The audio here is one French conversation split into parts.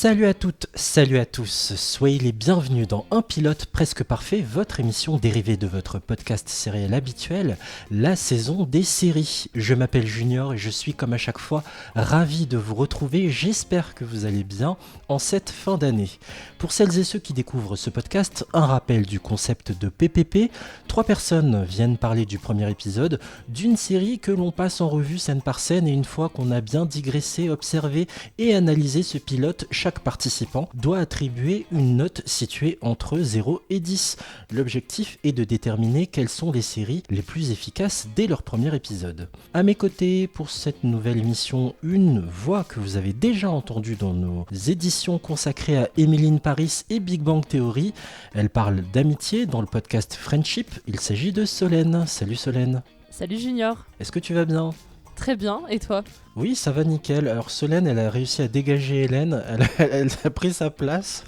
Salut à toutes, salut à tous, soyez les bienvenus dans Un pilote presque parfait, votre émission dérivée de votre podcast sériel habituel, la saison des séries. Je m'appelle Junior et je suis comme à chaque fois ravi de vous retrouver, j'espère que vous allez bien en cette fin d'année. Pour celles et ceux qui découvrent ce podcast, un rappel du concept de PPP, 3 personnes viennent parler du premier épisode d'une série que l'on passe en revue scène par scène et une fois qu'on a bien digressé, observé et analysé ce pilote, chaque participant doit attribuer une note située entre 0 et 10. L'objectif est de déterminer quelles sont les séries les plus efficaces dès leur premier épisode. À mes côtés, pour cette nouvelle émission, une voix que vous avez déjà entendue dans nos éditions consacrées à Emily in Paris et Big Bang Theory. Elle parle d'amitié dans le podcast Friendship. Il s'agit de Solène. Salut Solène. Salut Junior. Est-ce que tu vas bien ? Très bien, et toi ? Oui, ça va nickel. Alors Solène, elle a réussi à dégager Hélène, elle a pris sa place.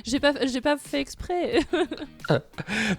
J'ai pas fait exprès.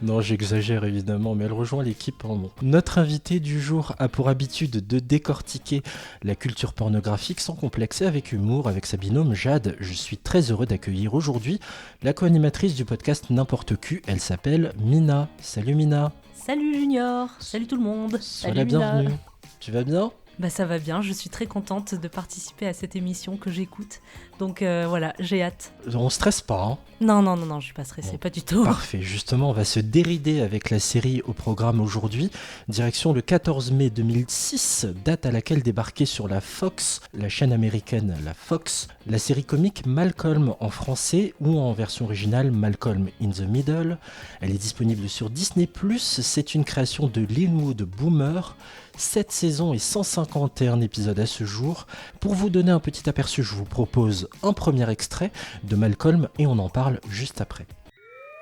Non, j'exagère évidemment, mais elle rejoint l'équipe en nom. Notre invitée du jour a pour habitude de décortiquer la culture pornographique sans complexe et avec humour, avec sa binôme Jade. Je suis très heureux d'accueillir aujourd'hui la co-animatrice du podcast N'importe Q. Elle s'appelle Mina. Salut Mina. Salut Junior, salut tout le monde. Sois la bienvenue. Tu vas bien ? Bah ça va bien, je suis très contente de participer à cette émission que j'écoute. Donc voilà, j'ai hâte. On stresse pas, hein ? Non, je suis pas stressée, pas du tout. Parfait, justement, on va se dérider avec la série au programme aujourd'hui. Direction le 14 mai 2006, date à laquelle débarquait sur la Fox, la chaîne américaine la Fox, la série comique Malcolm en français ou en version originale Malcolm in the Middle. Elle est disponible sur Disney+, c'est une création de Linwood Boomer. 7 saisons et 151 épisodes à ce jour. Pour vous donner un petit aperçu, je vous propose un premier extrait de Malcolm et on en parle juste après.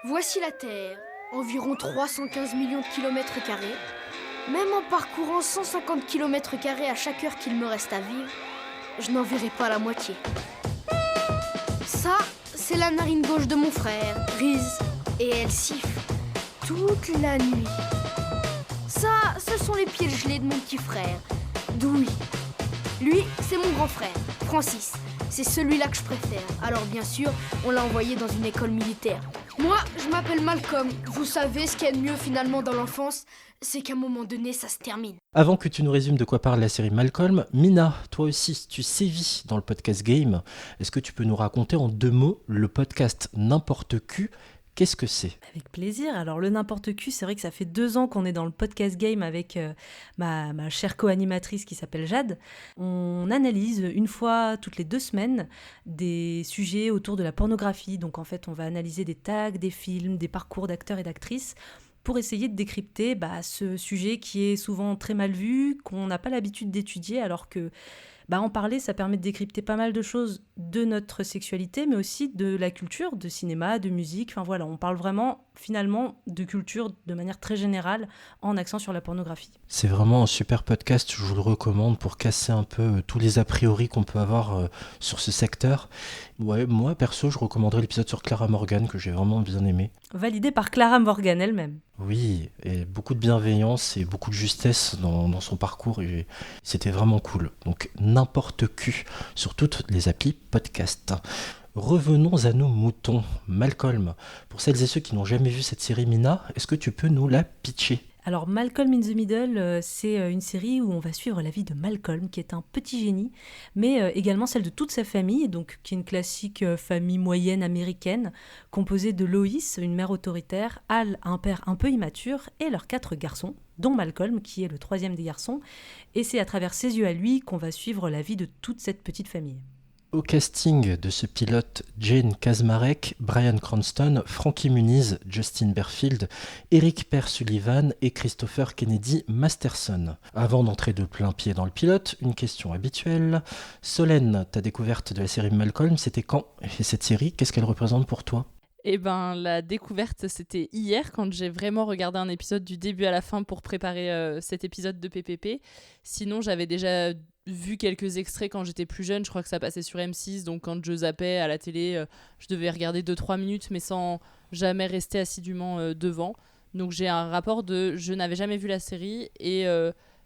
Voici la Terre, environ 315 millions de kilomètres carrés. Même en parcourant 150 kilomètres carrés à chaque heure qu'il me reste à vivre, je n'en verrai pas la moitié. Ça, c'est la narine gauche de mon frère, Riz, et elle siffle toute la nuit. Ça, ce sont les pieds gelés de mon petit frère, Dewey. Lui, c'est mon grand frère, Francis. C'est celui-là que je préfère. Alors bien sûr, on l'a envoyé dans une école militaire. Moi, je m'appelle Malcolm. Vous savez, ce qu'il y a de mieux finalement dans l'enfance, c'est qu'à un moment donné, ça se termine. Avant que tu nous résumes de quoi parle la série Malcolm, Mina, toi aussi, tu sévis dans le podcast Game. Est-ce que tu peux nous raconter en 2 mots le podcast N'importe Q ? Qu'est-ce que c'est ? Avec plaisir. Alors le N'importe Q, c'est vrai que ça fait 2 ans qu'on est dans le podcast game avec ma chère co-animatrice qui s'appelle Jade. On analyse une fois toutes les 2 semaines des sujets autour de la pornographie. Donc en fait, on va analyser des tags, des films, des parcours d'acteurs et d'actrices pour essayer de décrypter ce sujet qui est souvent très mal vu, qu'on n'a pas l'habitude d'étudier alors que en parler, ça permet de décrypter pas mal de choses de notre sexualité, mais aussi de la culture, de cinéma, de musique. Enfin voilà, on parle vraiment, finalement, de culture de manière très générale, en accent sur la pornographie. C'est vraiment un super podcast, je vous le recommande pour casser un peu tous les a priori qu'on peut avoir sur ce secteur. Ouais, moi, perso, je recommanderais l'épisode sur Clara Morgan, que j'ai vraiment bien aimé. Validé par Clara Morgan elle-même. Oui, et beaucoup de bienveillance et beaucoup de justesse dans son parcours, et c'était vraiment cool. Donc, N'importe Q sur toutes les applis podcast. Revenons à nos moutons. Malcolm, pour celles et ceux qui n'ont jamais vu cette série, Mina, est-ce que tu peux nous la pitcher ? Alors Malcolm in the Middle, c'est une série où on va suivre la vie de Malcolm, qui est un petit génie, mais également celle de toute sa famille, donc qui est une classique famille moyenne américaine, composée de Lois, une mère autoritaire, Al, un père un peu immature, et leurs 4 garçons, dont Malcolm, qui est le 3e des garçons, et c'est à travers ses yeux à lui qu'on va suivre la vie de toute cette petite famille. Au casting de ce pilote, Jane Kaczmarek, Bryan Cranston, Frankie Muniz, Justin Berfield, Eric Per Sullivan et Christopher Kennedy Masterson. Avant d'entrer de plein pied dans le pilote, une question habituelle. Solène, ta découverte de la série Malcolm, c'était quand ? Et cette série, qu'est-ce qu'elle représente pour toi ? La découverte, c'était hier, quand j'ai vraiment regardé un épisode du début à la fin pour préparer cet épisode de PPP. Sinon, j'avais déjà vu quelques extraits quand j'étais plus jeune. Je crois que ça passait sur M6, donc quand je zappais à la télé, je devais regarder 2-3 minutes, mais sans jamais rester assidûment devant. Donc j'ai un rapport de... Je n'avais jamais vu la série et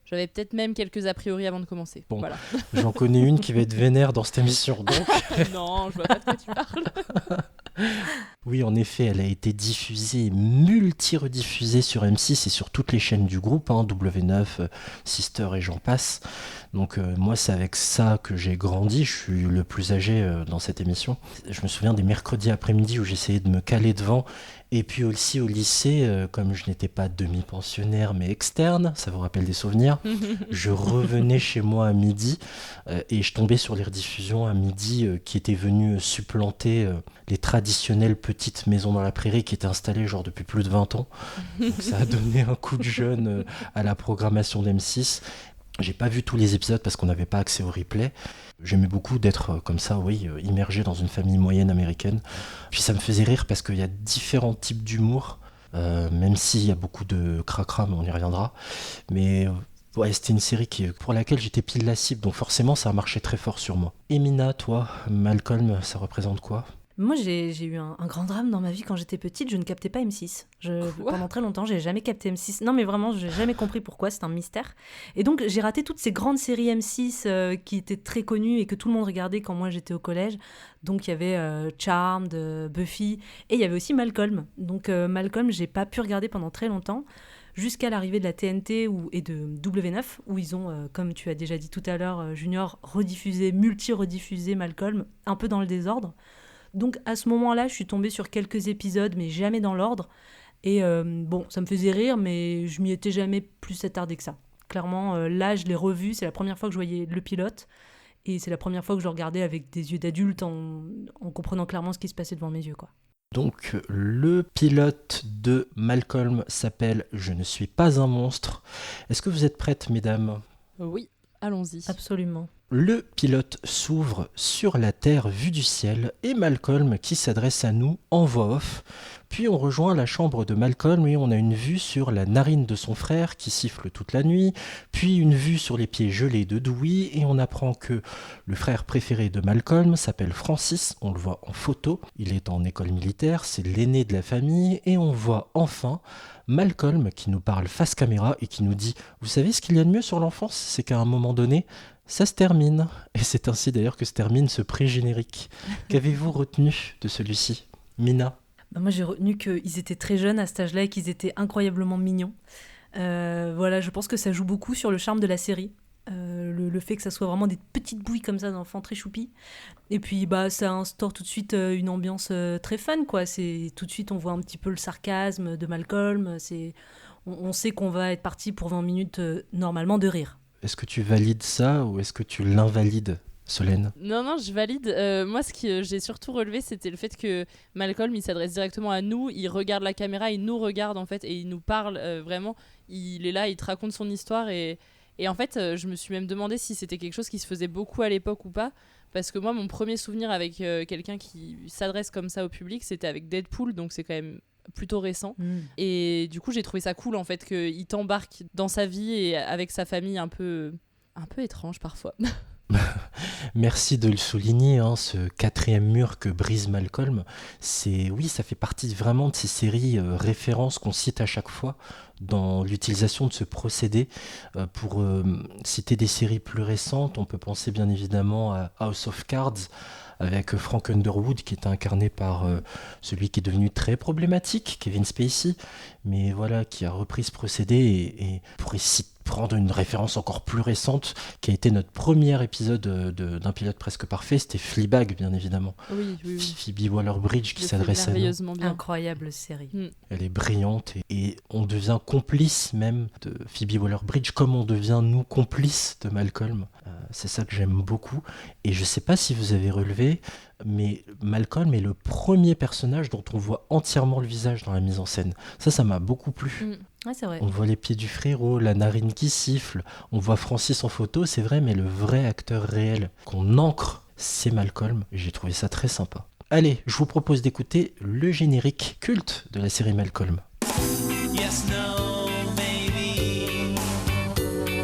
J'avais peut-être même quelques a priori avant de commencer. Bon. Voilà. J'en connais une qui va être vénère dans cette émission, donc. Non, je vois pas de quoi tu parles. Oui, en effet, elle a été diffusée, multi-rediffusée sur M6 et sur toutes les chaînes du groupe, W9, Sister et j'en passe. Donc moi, c'est avec ça que j'ai grandi. Je suis le plus âgé dans cette émission. Je me souviens des mercredis après-midi où j'essayais de me caler devant. Et puis aussi au lycée, comme je n'étais pas demi-pensionnaire mais externe, ça vous rappelle des souvenirs, je revenais chez moi à midi et je tombais sur les rediffusions à midi qui étaient venues supplanter les traditionnelles petites maisons dans la prairie qui étaient installées genre depuis plus de 20 ans. Donc ça a donné un coup de jeune à la programmation d'M6. J'ai pas vu tous les épisodes parce qu'on n'avait pas accès au replay. J'aimais beaucoup d'être comme ça, immergé dans une famille moyenne américaine. Puis ça me faisait rire parce qu'il y a différents types d'humour, même s'il y a beaucoup de cracra, mais on y reviendra. Mais c'était une série pour laquelle j'étais pile la cible, donc forcément ça a marché très fort sur moi. Et Mina, toi, Malcolm, ça représente quoi ? Moi, j'ai eu un grand drame dans ma vie quand j'étais petite. Je ne captais pas M6. Pendant très longtemps, j'ai jamais capté M6. Non, mais vraiment, j'ai jamais compris pourquoi. C'est un mystère. Et donc, j'ai raté toutes ces grandes séries M6 qui étaient très connues et que tout le monde regardait quand moi j'étais au collège. Donc, il y avait Charmed, Buffy, et il y avait aussi Malcolm. Donc, Malcolm, j'ai pas pu regarder pendant très longtemps. Jusqu'à l'arrivée de la TNT et de W9, où ils ont, comme tu as déjà dit tout à l'heure, Junior, multi-rediffusé Malcolm, un peu dans le désordre. Donc à ce moment-là, je suis tombée sur quelques épisodes, mais jamais dans l'ordre. Et ça me faisait rire, mais je m'y étais jamais plus attardée que ça. Clairement, là, je l'ai revu, c'est la première fois que je voyais le pilote. Et c'est la première fois que je le regardais avec des yeux d'adulte, en comprenant clairement ce qui se passait devant mes yeux, quoi. Donc le pilote de Malcolm s'appelle « Je ne suis pas un monstre ». Est-ce que vous êtes prêtes, mesdames ? Oui, allons-y. Absolument. Le pilote s'ouvre sur la Terre vue du ciel et Malcolm qui s'adresse à nous en voix off. Puis on rejoint la chambre de Malcolm et on a une vue sur la narine de son frère qui siffle toute la nuit, puis une vue sur les pieds gelés de Dewey et on apprend que le frère préféré de Malcolm s'appelle Francis, on le voit en photo, il est en école militaire, c'est l'aîné de la famille et on voit enfin Malcolm qui nous parle face caméra et qui nous dit « Vous savez ce qu'il y a de mieux sur l'enfance, c'est qu'à un moment donné, ça se termine. » Et c'est ainsi d'ailleurs que se termine ce pré-générique. Qu'avez-vous retenu de celui-ci, Mina ? Moi, j'ai retenu qu'ils étaient très jeunes à cet âge-là et qu'ils étaient incroyablement mignons. Je pense que ça joue beaucoup sur le charme de la série. Le fait que ça soit vraiment des petites bouilles comme ça d'enfants très choupis. Et puis, ça instaure tout de suite une ambiance très fun, quoi. Tout de suite, on voit un petit peu le sarcasme de Malcolm. On sait qu'on va être parti pour 20 minutes normalement de rire. Est-ce que tu valides ça ou est-ce que tu l'invalides, Solène ? Non, je valide. Moi, ce que j'ai surtout relevé, c'était le fait que Malcolm, il s'adresse directement à nous, il regarde la caméra, il nous regarde en fait, et il nous parle vraiment. Il est là, il te raconte son histoire, et en fait, je me suis même demandé si c'était quelque chose qui se faisait beaucoup à l'époque ou pas, parce que moi, mon premier souvenir avec quelqu'un qui s'adresse comme ça au public, c'était avec Deadpool, donc c'est quand même plutôt récent. Et du coup, j'ai trouvé ça cool en fait qu'il t'embarque dans sa vie et avec sa famille un peu étrange parfois. Merci de le souligner, ce quatrième mur que brise Malcolm, ça fait partie vraiment de ces séries références qu'on cite à chaque fois dans l'utilisation de ce procédé. Pour citer des séries plus récentes, on peut penser bien évidemment à House of Cards, avec Frank Underwood qui est incarné par celui qui est devenu très problématique, Kevin Spacey, mais voilà, qui a repris ce procédé et pour essayer de prendre une référence encore plus récente, qui a été notre premier épisode d'un pilote presque parfait, c'était Fleabag, bien évidemment. Oui. Phoebe Waller-Bridge qui s'adresse à nous. Bien. Incroyable série. Elle est brillante et on devient complice même de Phoebe Waller-Bridge, comme on devient nous complices de Malcolm. C'est ça que j'aime beaucoup. Et je sais pas si vous avez relevé, mais Malcolm est le premier personnage dont on voit entièrement le visage dans la mise en scène. Ça m'a beaucoup plu. Ouais, c'est vrai. On voit les pieds du frérot, la narine qui siffle, on voit Francis en photo, c'est vrai, mais le vrai acteur réel qu'on ancre, c'est Malcolm. J'ai trouvé ça très sympa. Allez, je vous propose d'écouter le générique culte de la série Malcolm. Yes, no, maybe.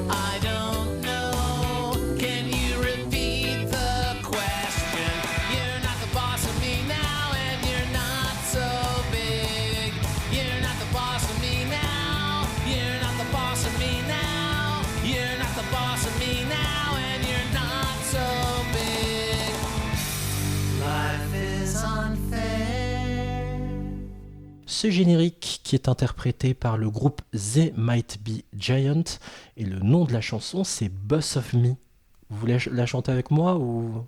I don't know. Can you repeat the question? You're not the boss of me now, and you're not so big. You're not the boss of me now. You're not the boss of me now. Ce générique qui est interprété par le groupe They Might Be Giant et le nom de la chanson c'est Boss of Me. Vous voulez la chanter avec moi ou...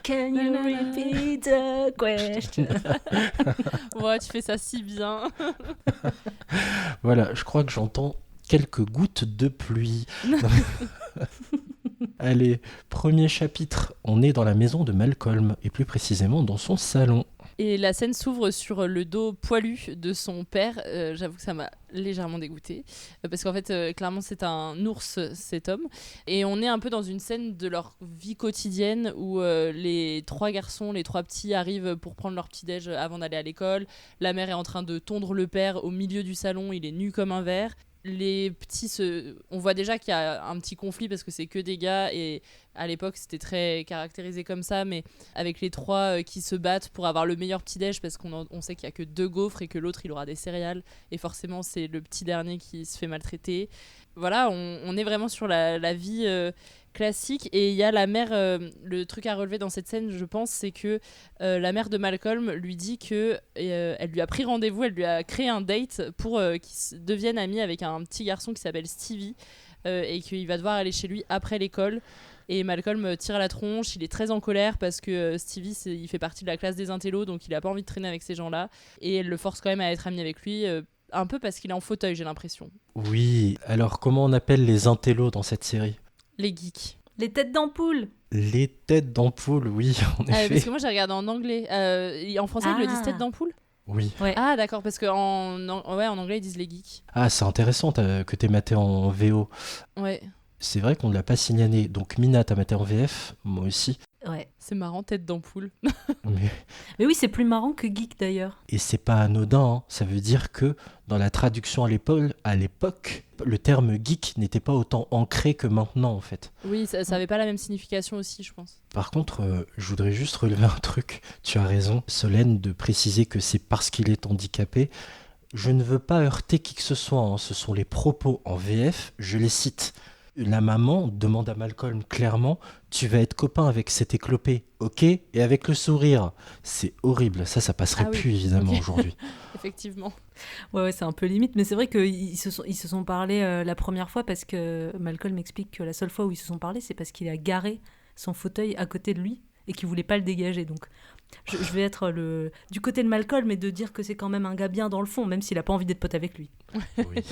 Can you repeat the question? Ouais, tu fais ça si bien. Voilà, je crois que j'entends quelques gouttes de pluie. Allez, premier chapitre, on est dans la maison de Malcolm et plus précisément dans son salon. Et la scène s'ouvre sur le dos poilu de son père. J'avoue que ça m'a légèrement dégoûtée. Parce qu'en fait, clairement, c'est un ours, cet homme. Et on est un peu dans une scène de leur vie quotidienne où les 3 garçons, les 3 petits arrivent pour prendre leur petit-déj avant d'aller à l'école. La mère est en train de tondre le père au milieu du salon. Il est nu comme un verre. Les petits on voit déjà qu'il y a un petit conflit parce que c'est que des gars et à l'époque c'était très caractérisé comme ça, mais avec les 3 qui se battent pour avoir le meilleur petit-déj parce qu'on sait qu'il y a que 2 gaufres et que l'autre il aura des céréales et forcément c'est le petit dernier qui se fait maltraiter. Voilà, on est vraiment sur la vie classique et il y a la mère, le truc à relever dans cette scène je pense c'est que la mère de Malcolm lui dit que elle lui a pris rendez-vous, elle lui a créé un date pour qu'il devienne ami avec un petit garçon qui s'appelle Stevie et qu'il va devoir aller chez lui après l'école. Et Malcolm tire la tronche, il est très en colère parce que Stevie il fait partie de la classe des intellos donc il a pas envie de traîner avec ces gens-là et elle le force quand même à être ami avec lui un peu parce qu'il est en fauteuil j'ai l'impression. Oui, alors comment on appelle les intellos dans cette série ? Les geeks. Les têtes d'ampoule. Les têtes d'ampoule, oui, en effet. Parce que moi j'ai regardé en anglais. En français ils le disent tête d'ampoule ? Oui. Ouais. Ah d'accord, parce qu'en en anglais ils disent les geeks. Ah, c'est intéressant que t'aies maté en VO. Ouais. C'est vrai qu'on ne l'a pas signalé. Donc Mina, t'as maté en VF, moi aussi. Ouais. C'est marrant, tête d'ampoule. Mais oui, c'est plus marrant que geek d'ailleurs. Et c'est pas anodin, hein. Ça veut dire que dans la traduction à l'époque, le terme geek n'était pas autant ancré que maintenant en fait. Oui, ça avait pas la même signification aussi, je pense. Par contre, je voudrais juste relever un truc. Tu as raison, Solène, de préciser que c'est parce qu'il est handicapé. Je ne veux pas heurter qui que ce soit, hein. Ce sont les propos en VF, je les cite. La maman demande à Malcolm clairement « Tu vas être copain avec cet éclopé, ok ?» Et avec le sourire. C'est horrible, ça passerait Ah oui. plus évidemment aujourd'hui. Effectivement. Ouais, c'est un peu limite, mais c'est vrai qu'ils se sont parlé la première fois parce que Malcolm explique que la seule fois où ils se sont parlé, c'est parce qu'il a garé son fauteuil à côté de lui et qu'il voulait pas le dégager. Donc, je vais être du côté de Malcolm et de dire que c'est quand même un gars bien dans le fond, même s'il a pas envie d'être pote avec lui. Oui.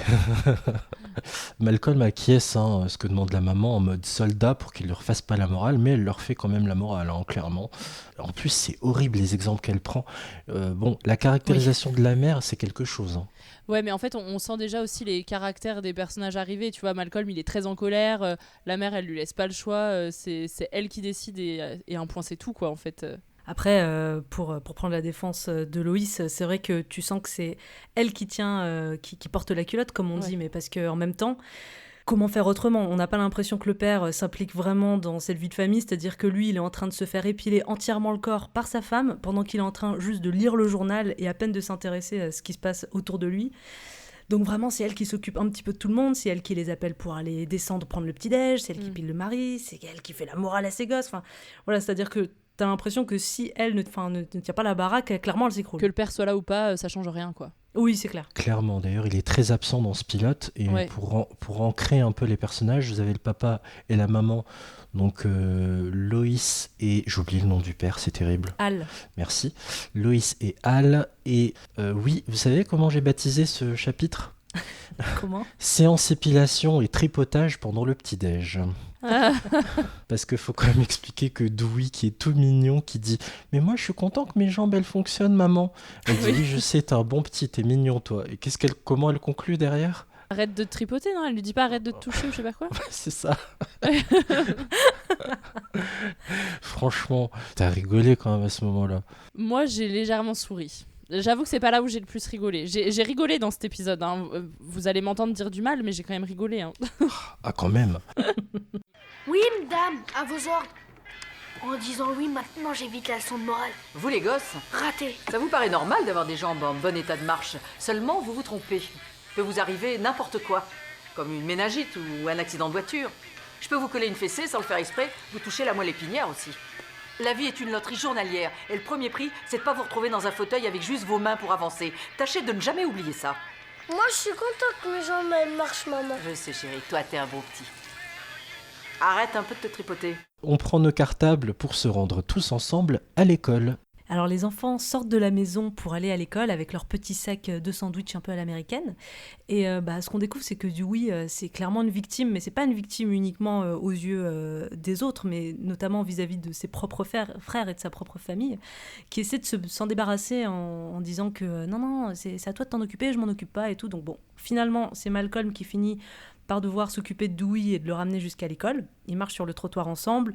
Malcolm acquiesce ce que demande la maman en mode soldat pour qu'il leur fasse pas la morale, mais elle leur fait quand même la morale, hein, clairement. En plus, c'est horrible les exemples qu'elle prend. La caractérisation de la mère, c'est quelque chose. Hein. Ouais, mais en fait, on sent déjà aussi les caractères des personnages arrivés. Tu vois, Malcolm, il est très en colère. La mère, elle lui laisse pas le choix. C'est elle qui décide et un point, c'est tout, quoi, en fait. Après, pour prendre la défense de Loïs, c'est vrai que tu sens que c'est elle qui tient, qui porte la culotte, comme on dit, mais parce qu'en même temps, comment faire autrement ? On n'a pas l'impression que le père s'implique vraiment dans cette vie de famille, c'est-à-dire que lui, il est en train de se faire épiler entièrement le corps par sa femme, pendant qu'il est en train juste de lire le journal et à peine de s'intéresser à ce qui se passe autour de lui. Donc vraiment, c'est elle qui s'occupe un petit peu de tout le monde, c'est elle qui les appelle pour aller descendre prendre le petit-déj, c'est elle qui pile le mari, c'est elle qui fait la morale à ses gosses. Enfin, voilà, c'est-à-dire que t'as l'impression que si elle ne tient pas la baraque, clairement, elle s'écroule. Que le père soit là ou pas, ça change rien, quoi. Oui, c'est clair. Clairement, d'ailleurs, il est très absent dans ce pilote. Et pour ancrer un peu les personnages, vous avez le papa et la maman. Donc Loïs et... J'ai oublié le nom du père, c'est terrible. Al. Merci. Loïs et Al. Et oui, vous savez comment j'ai baptisé ce chapitre ? Comment ? Séance épilation et tripotage pendant le petit-déj. Parce qu'il faut quand même expliquer que Dewey, qui est tout mignon, qui dit « Mais moi, je suis content que mes jambes, elles fonctionnent, maman. » Elle dit « Oui, je sais, t'es un bon petit, t'es mignon, toi. » Et comment elle conclut derrière ? Arrête de te tripoter, non ? Elle lui dit pas arrête de te toucher ou je sais pas quoi. C'est ça. Franchement, t'as rigolé quand même à ce moment-là. Moi, j'ai légèrement souri. J'avoue que c'est pas là où j'ai le plus rigolé. J'ai rigolé dans cet épisode. Hein. Vous allez m'entendre dire du mal, mais j'ai quand même rigolé. Hein. Ah, quand même. Oui, madame, à vos ordres. En disant oui, maintenant j'évite la leçon de morale. Vous les gosses, Raté. ça vous paraît normal d'avoir des jambes en bon état de marche. Seulement, vous vous trompez. Il peut vous arriver n'importe quoi, comme une méningite ou un accident de voiture. Je peux vous coller une fessée sans le faire exprès, vous touchez la moelle épinière aussi. La vie est une loterie journalière. Et le premier prix, c'est de pas vous retrouver dans un fauteuil avec juste vos mains pour avancer. Tâchez de ne jamais oublier ça. Moi, je suis contente que mes jambes elles marchent, maman. Je sais, chérie, toi, t'es un beau petit. Arrête un peu de te tripoter. On prend nos cartables pour se rendre tous ensemble à l'école. Alors les enfants sortent de la maison pour aller à l'école avec leur petit sac de sandwich un peu à l'américaine. Et ce qu'on découvre, c'est que Dewey, c'est clairement une victime, mais c'est pas une victime uniquement aux yeux des autres, mais notamment vis-à-vis de ses propres frères et de sa propre famille, qui essaie de s'en débarrasser en disant que non, c'est à toi de t'en occuper, je m'en occupe pas et tout. Donc bon, finalement, c'est Malcolm qui finit par devoir s'occuper de Dewey et de le ramener jusqu'à l'école. Ils marchent sur le trottoir ensemble.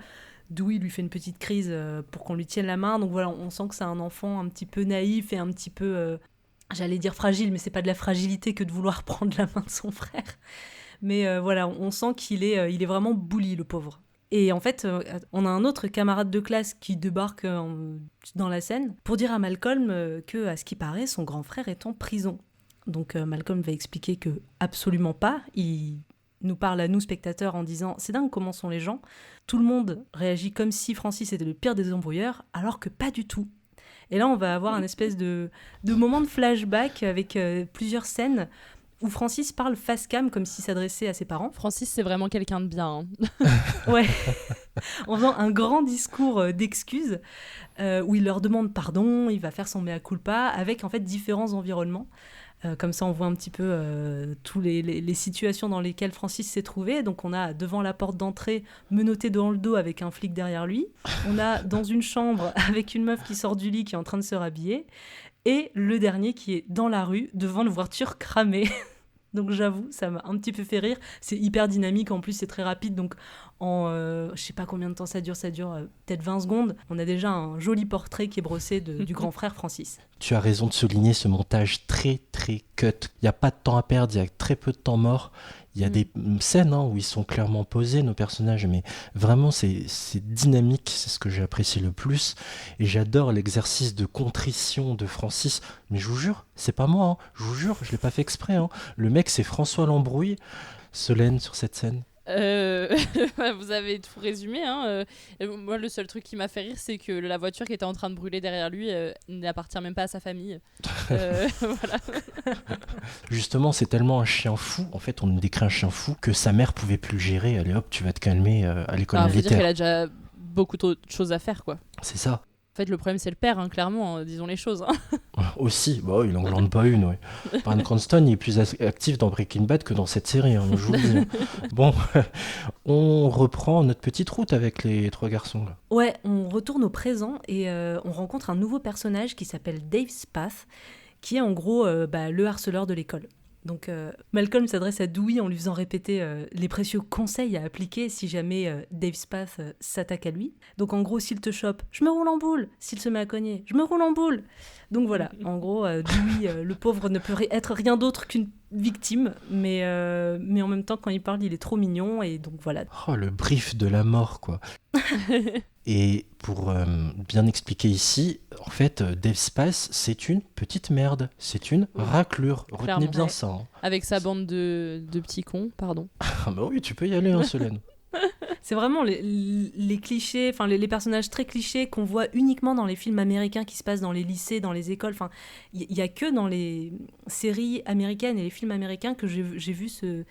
Dewey lui fait une petite crise pour qu'on lui tienne la main. Donc voilà, on sent que c'est un enfant un petit peu naïf et un petit peu, j'allais dire fragile, mais c'est pas de la fragilité que de vouloir prendre la main de son frère. Mais voilà, on sent qu'il est vraiment bully, le pauvre. Et en fait, on a un autre camarade de classe qui débarque dans la scène pour dire à Malcolm que, à ce qui paraît, son grand frère est en prison. Donc Malcolm va expliquer que absolument pas. Il nous parle à nous, spectateurs, en disant « C'est dingue comment sont les gens ». Tout le monde réagit comme si Francis était le pire des embrouilleurs, alors que pas du tout. Et là, on va avoir un espèce de moment de flashback avec plusieurs scènes où Francis parle face cam comme s'il s'adressait à ses parents. Francis, c'est vraiment quelqu'un de bien. Ouais, en faisant un grand discours d'excuses où il leur demande pardon, il va faire son mea culpa avec en fait différents environnements. Comme ça, on voit un petit peu toutes les situations dans lesquelles Francis s'est trouvé. Donc, on a devant la porte d'entrée, menotté dans le dos avec un flic derrière lui. On a dans une chambre avec une meuf qui sort du lit qui est en train de se rhabiller. Et le dernier qui est dans la rue devant une voiture cramée. Donc j'avoue, ça m'a un petit peu fait rire. C'est hyper dynamique, en plus c'est très rapide. Donc en je sais pas combien de temps ça dure peut-être 20 secondes. On a déjà un joli portrait qui est brossé du grand frère Francis. Tu as raison de souligner ce montage très très cut. Il n'y a pas de temps à perdre, il y a très peu de temps mort. Il y a des scènes où ils sont clairement posés, nos personnages, mais vraiment c'est dynamique, c'est ce que j'ai apprécié le plus. Et j'adore l'exercice de contrition de Francis. Mais je vous jure, c'est pas moi, je vous jure, je l'ai pas fait exprès. Le mec, c'est François Lambrouille. Solène sur cette scène. Vous avez tout résumé. Moi, le seul truc qui m'a fait rire, c'est que la voiture qui était en train de brûler derrière lui n'appartient même pas à sa famille. Voilà. Justement, c'est tellement un chien fou. En fait, on nous décrit un chien fou que sa mère pouvait plus le gérer. Allez hop, tu vas te calmer à l'école Faut dire militaire. qu'elle a déjà beaucoup trop de choses à faire, quoi. C'est ça. En fait, le problème, c'est le père, clairement, disons les choses. Aussi, il en glande pas une, ouais. Bryan Cranston, il est plus actif dans Breaking Bad que dans cette série, je vous le dis. Bon, on reprend notre petite route avec les trois garçons, là. Ouais, on retourne au présent et on rencontre un nouveau personnage qui s'appelle Dave Spath, qui est en gros le harceleur de l'école. Donc Malcolm s'adresse à Dewey en lui faisant répéter les précieux conseils à appliquer si jamais Dave Spath s'attaque à lui. Donc en gros, s'il te chope, je me roule en boule. S'il se met à cogner, je me roule en boule. Donc voilà, en gros, Dewey, le pauvre, ne peut être rien d'autre qu'une victime, mais en même temps, quand il parle, il est trop mignon, et donc voilà. Oh, le brief de la mort, quoi. Et pour bien expliquer ici, en fait, Dave Spath, c'est une petite merde. C'est une raclure. Retenez Clairement, bien ouais. ça. Avec sa bande de petits cons, pardon. Ah bah oui, tu peux y aller, Solène. C'est vraiment les clichés, enfin les personnages très clichés qu'on voit uniquement dans les films américains qui se passent dans les lycées, dans les écoles. Enfin, il y a que dans les séries américaines et les films américains que j'ai vu ce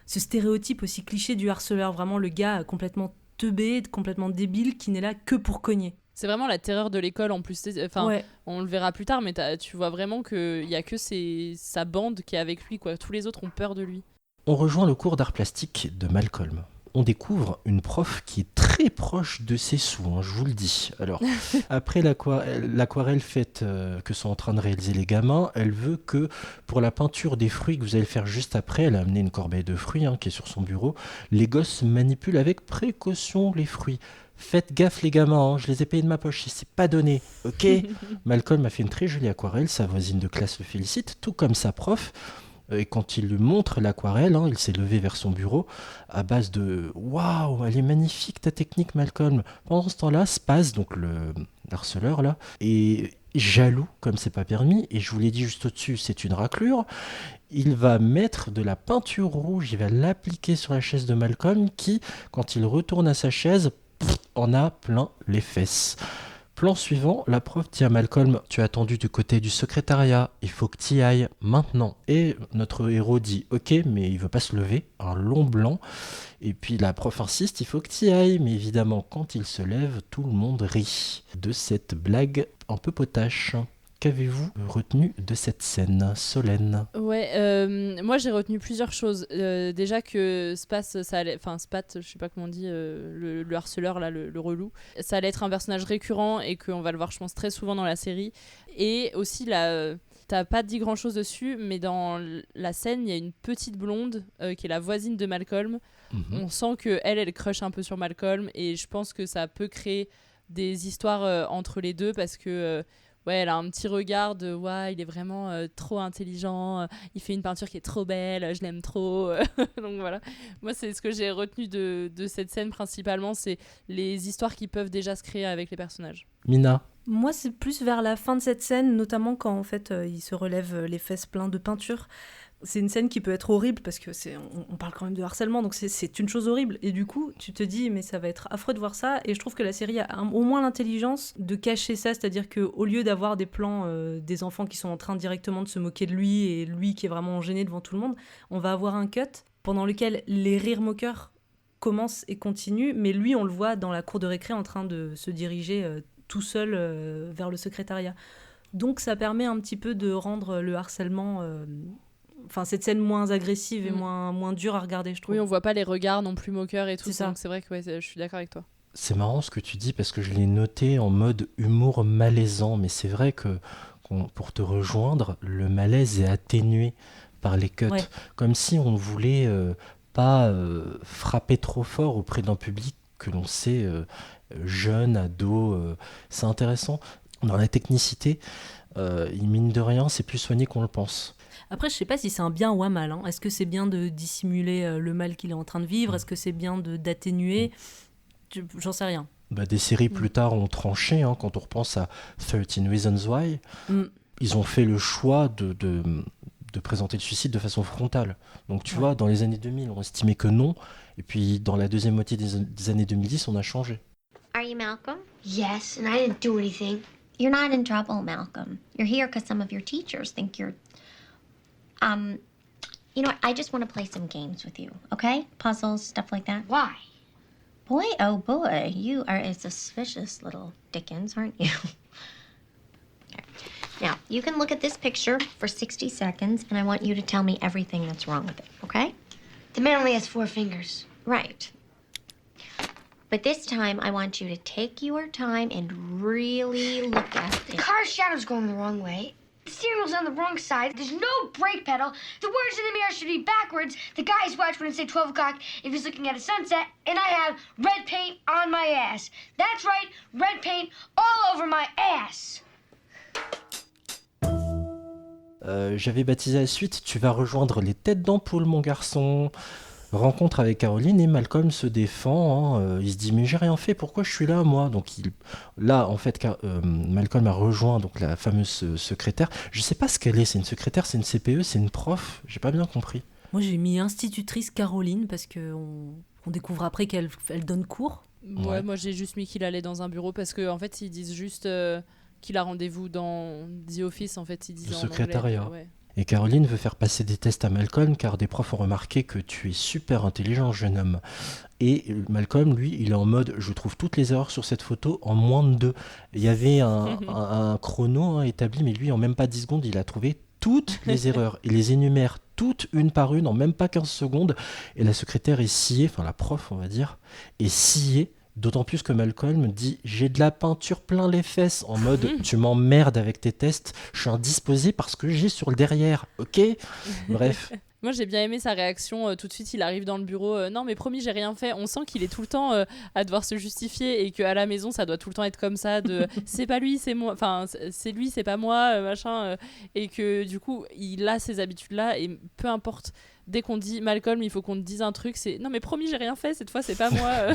stéréotype aussi cliché du harceleur. Vraiment le gars complètement teubé, complètement débile, qui n'est là que pour cogner. C'est vraiment la terreur de l'école en plus. Enfin, Ouais. on le verra plus tard, mais tu vois vraiment qu'il n'y a que sa bande qui est avec lui, quoi. Tous les autres ont peur de lui. On rejoint le cours d'art plastique de Malcolm. On découvre une prof qui est très proche de ses sous, je vous le dis. Alors, après l'aquarelle faite que sont en train de réaliser les gamins, elle veut que pour la peinture des fruits que vous allez faire juste après, elle a amené une corbeille de fruits qui est sur son bureau, les gosses manipulent avec précaution les fruits. Faites gaffe les gamins, je les ai payés de ma poche, c'est pas donné, ok. Malcolm a fait une très jolie aquarelle, sa voisine de classe le félicite, tout comme sa prof. Et quand il lui montre l'aquarelle, il s'est levé vers son bureau à base de « Waouh, elle est magnifique ta technique, Malcolm !» Pendant ce temps-là, Spaz, donc le harceleur, là, est jaloux comme c'est pas permis. Et je vous l'ai dit juste au-dessus, c'est une raclure. Il va mettre de la peinture rouge, il va l'appliquer sur la chaise de Malcolm qui, quand il retourne à sa chaise, en a plein les fesses. Plan suivant, la prof dit à Malcolm, tu es attendu du côté du secrétariat, il faut que tu y ailles maintenant. Et notre héros dit, ok, mais il veut pas se lever, un long blanc. Et puis la prof insiste, il faut que tu y ailles. Mais évidemment, quand il se lève, tout le monde rit de cette blague un peu potache. Qu'avez-vous retenu de cette scène, Solène ? Ouais, moi j'ai retenu plusieurs choses. Déjà que Spat, je sais pas comment on dit, le harceleur, là, le relou, ça allait être un personnage récurrent et qu'on va le voir, je pense, très souvent dans la série. Et aussi, t'as pas dit grand chose dessus, mais dans la scène, il y a une petite blonde qui est la voisine de Malcolm. On sent qu'elle crush un peu sur Malcolm et je pense que ça peut créer des histoires entre les deux parce que. Ouais, elle a un petit regard de ouais, il est vraiment trop intelligent, il fait une peinture qui est trop belle, je l'aime trop. Donc voilà, moi c'est ce que j'ai retenu de cette scène principalement, c'est les histoires qui peuvent déjà se créer avec les personnages. Mina ? Moi, c'est plus vers la fin de cette scène, notamment quand en fait il se relève les fesses pleins de peinture. C'est une scène qui peut être horrible parce que on parle quand même de harcèlement, donc c'est une chose horrible. Et du coup, tu te dis, mais ça va être affreux de voir ça. Et je trouve que la série a au moins l'intelligence de cacher ça, c'est-à-dire qu'au lieu d'avoir des plans des enfants qui sont en train directement de se moquer de lui et lui qui est vraiment gêné devant tout le monde, on va avoir un cut pendant lequel les rires moqueurs commencent et continuent, mais lui, on le voit dans la cour de récré en train de se diriger tout seul vers le secrétariat. Donc ça permet un petit peu de rendre le harcèlement... cette scène moins agressive et moins dure à regarder, je trouve. Oui, on voit pas les regards non plus moqueurs et tout. C'est ça. Donc c'est vrai que ouais, je suis d'accord avec toi. C'est marrant ce que tu dis parce que je l'ai noté en mode humour malaisant, mais c'est vrai que pour te rejoindre, le malaise est atténué par les cuts, comme si on voulait pas frapper trop fort auprès d'un public que l'on sait jeune, ado. C'est intéressant. Dans la technicité, mine de rien, c'est plus soigné qu'on le pense. Après, je sais pas si c'est un bien ou un mal. Est-ce que c'est bien de dissimuler le mal qu'il est en train de vivre ? Est-ce que c'est bien d'atténuer ? J'en sais rien. Des séries plus tard ont tranché, quand on repense à 13 Reasons Why, ils ont fait le choix de présenter le suicide de façon frontale. Donc tu vois, dans les années 2000, on estimait que non, et puis dans la deuxième moitié des années 2010, on a changé. Are you Malcolm? Yes, and I didn't do anything. You're not in trouble, Malcolm. You're here because some of your teachers think you're... you know what? I just want to play some games with you, okay? Puzzles, stuff like that. Why? Boy, oh boy, you are a suspicious little Dickens, aren't you? Okay. Now, you can look at this picture for 60 seconds, and I want you to tell me everything that's wrong with it, okay? The man only has 4 fingers. Right. But this time, I want you to take your time and really look at The it. car's shadow's going the wrong way. The steering wheel's on the wrong side. There's no brake pedal. The words in the mirror should be backwards. The guy's watch wouldn't say 12 o'clock if he's looking at a sunset. And I have red paint on my ass. That's right, red paint all over my ass. J'avais baptisé la suite, tu vas rejoindre les têtes d'ampoule, mon garçon. Rencontre avec Caroline et Malcolm se défend. Il se dit mais j'ai rien fait, pourquoi je suis là moi ? Donc Malcolm a rejoint donc la fameuse secrétaire. Je sais pas ce qu'elle est, c'est une secrétaire, c'est une CPE, c'est une prof, j'ai pas bien compris. Moi j'ai mis institutrice Caroline parce qu'on découvre après qu'elle donne cours. Ouais, moi j'ai juste mis qu'il allait dans un bureau parce qu'en fait ils disent juste qu'il a rendez-vous dans The Office, en fait ils disent Le en secrétariat. anglais, ouais. Et Caroline veut faire passer des tests à Malcolm car des profs ont remarqué que tu es super intelligent, jeune homme. Et Malcolm, lui, il est en mode je trouve toutes les erreurs sur cette photo en moins de 2. Il y avait un chrono établi, mais lui, en même pas 10 secondes, il a trouvé toutes les erreurs. Il les énumère toutes une par une en même pas 15 secondes. Et la secrétaire est sciée, enfin la prof, on va dire, est sciée. D'autant plus que Malcolm dit « J'ai de la peinture plein les fesses » en mode « Tu m'emmerdes avec tes tests, je suis indisposé parce que j'ai sur le derrière, ok ?» Bref. Moi j'ai bien aimé sa réaction, tout de suite il arrive dans le bureau, non mais promis j'ai rien fait, on sent qu'il est tout le temps à devoir se justifier et qu'à la maison ça doit tout le temps être comme ça, de c'est pas lui c'est moi, enfin c'est lui c'est pas moi, machin, et que du coup il a ces habitudes là et peu importe dès qu'on dit Malcolm, il faut qu'on te dise un truc, c'est non mais promis, j'ai rien fait, cette fois c'est pas moi.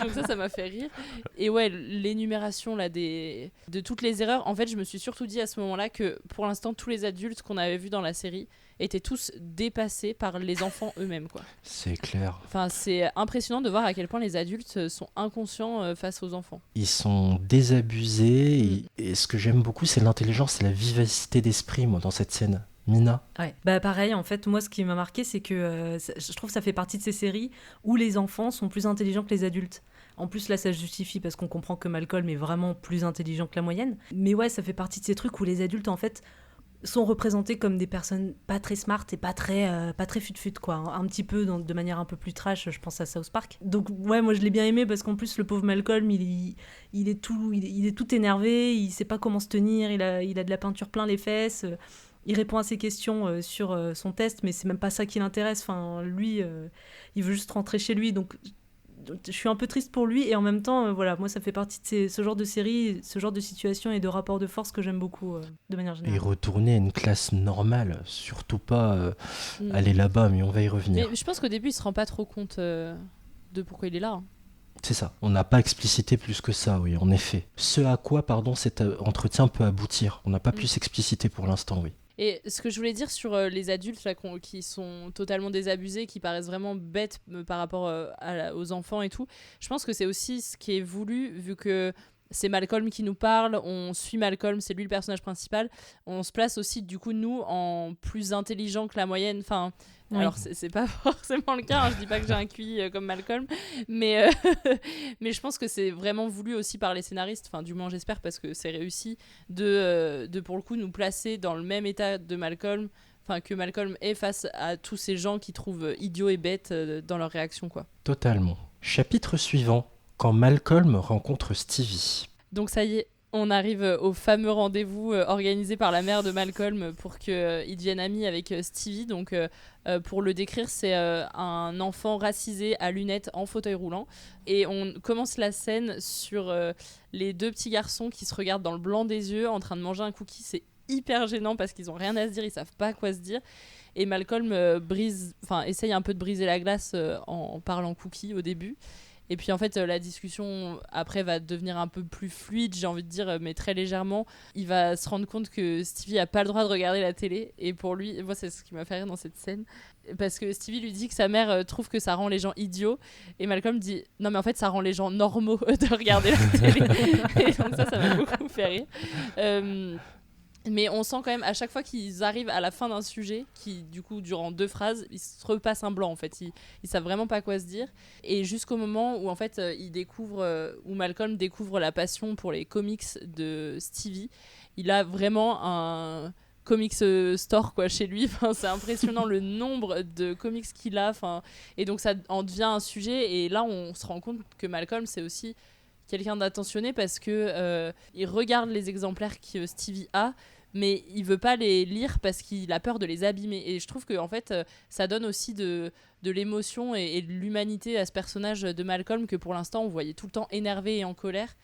Donc ça m'a fait rire. Et ouais, l'énumération là de toutes les erreurs, en fait, je me suis surtout dit à ce moment-là que pour l'instant, tous les adultes qu'on avait vus dans la série étaient tous dépassés par les enfants eux-mêmes, quoi. C'est clair. Enfin, c'est impressionnant de voir à quel point les adultes sont inconscients face aux enfants. Ils sont désabusés et ce que j'aime beaucoup, c'est l'intelligence et la vivacité d'esprit, moi, dans cette scène. Mina. Ouais. Bah pareil, en fait, moi ce qui m'a marqué, c'est que je trouve que ça fait partie de ces séries où les enfants sont plus intelligents que les adultes. En plus, là, ça se justifie parce qu'on comprend que Malcolm est vraiment plus intelligent que la moyenne. Mais ouais, ça fait partie de ces trucs où les adultes, en fait, sont représentés comme des personnes pas très smart et pas très fut-fut, quoi. Un petit peu, de manière un peu plus trash, je pense à South Park. Donc ouais, moi je l'ai bien aimé parce qu'en plus, le pauvre Malcolm, il est tout énervé, il sait pas comment se tenir, il a de la peinture plein les fesses. Il répond à ses questions sur son test, mais c'est même pas ça qui l'intéresse. Enfin, lui, il veut juste rentrer chez lui. Donc, je suis un peu triste pour lui. Et en même temps, voilà, moi, ça fait partie de ce genre de série, ce genre de situation et de rapport de force que j'aime beaucoup, de manière générale. Et retourner à une classe normale, surtout pas aller là-bas, mais on va y revenir. Mais je pense qu'au début, il se rend pas trop compte de pourquoi il est là. Hein. C'est ça. On n'a pas explicité plus que ça, oui, en effet. Ce à quoi, cet entretien peut aboutir. On n'a pas pu s'expliciter pour l'instant, oui. Et ce que je voulais dire sur les adultes là, qui sont totalement désabusés, qui paraissent vraiment bêtes par rapport aux enfants et tout, je pense que c'est aussi ce qui est voulu, vu que c'est Malcolm qui nous parle, on suit Malcolm, c'est lui le personnage principal, on se place aussi du coup nous en plus intelligent que la moyenne, enfin... Oui. Alors c'est pas forcément le cas, hein, je dis pas que j'ai un QI comme Malcolm, mais je pense que c'est vraiment voulu aussi par les scénaristes, enfin du moins j'espère parce que c'est réussi de pour le coup nous placer dans le même état de Malcolm, enfin que Malcolm est face à tous ces gens qui trouvent idiots et bêtes dans leurs réactions, quoi. Totalement. Chapitre suivant, quand Malcolm rencontre Stevie. Donc ça y est, on arrive au fameux rendez-vous organisé par la mère de Malcolm pour qu'il devienne ami avec Stevie. Donc, pour le décrire, c'est un enfant racisé à lunettes en fauteuil roulant. Et on commence la scène sur les deux petits garçons qui se regardent dans le blanc des yeux en train de manger un cookie. C'est hyper gênant parce qu'ils n'ont rien à se dire, ils savent pas quoi se dire. Et Malcolm essaye un peu de briser la glace en parlant cookie au début. Et puis en fait, la discussion après va devenir un peu plus fluide, j'ai envie de dire, mais très légèrement. Il va se rendre compte que Stevie a pas le droit de regarder la télé. Et pour lui, moi c'est ce qui m'a fait rire dans cette scène, parce que Stevie lui dit que sa mère trouve que ça rend les gens idiots. Et Malcolm dit non mais en fait ça rend les gens normaux de regarder la télé. Et donc ça m'a beaucoup fait rire. Mais on sent quand même à chaque fois qu'ils arrivent à la fin d'un sujet, qui du coup durant 2 phrases, ils se repassent un blanc en fait. Ils savent vraiment pas quoi se dire. Et jusqu'au moment où en fait où Malcolm découvre la passion pour les comics de Stevie, il a vraiment un comics store quoi chez lui. Enfin, c'est impressionnant le nombre de comics qu'il a. Enfin, et donc ça en devient un sujet. Et là on se rend compte que Malcolm c'est aussi quelqu'un d'attentionné parce que il regarde les exemplaires que Stevie a, mais il veut pas les lire parce qu'il a peur de les abîmer. Et je trouve que en fait, ça donne aussi de l'émotion et de l'humanité à ce personnage de Malcolm que pour l'instant on voyait tout le temps énervé et en colère.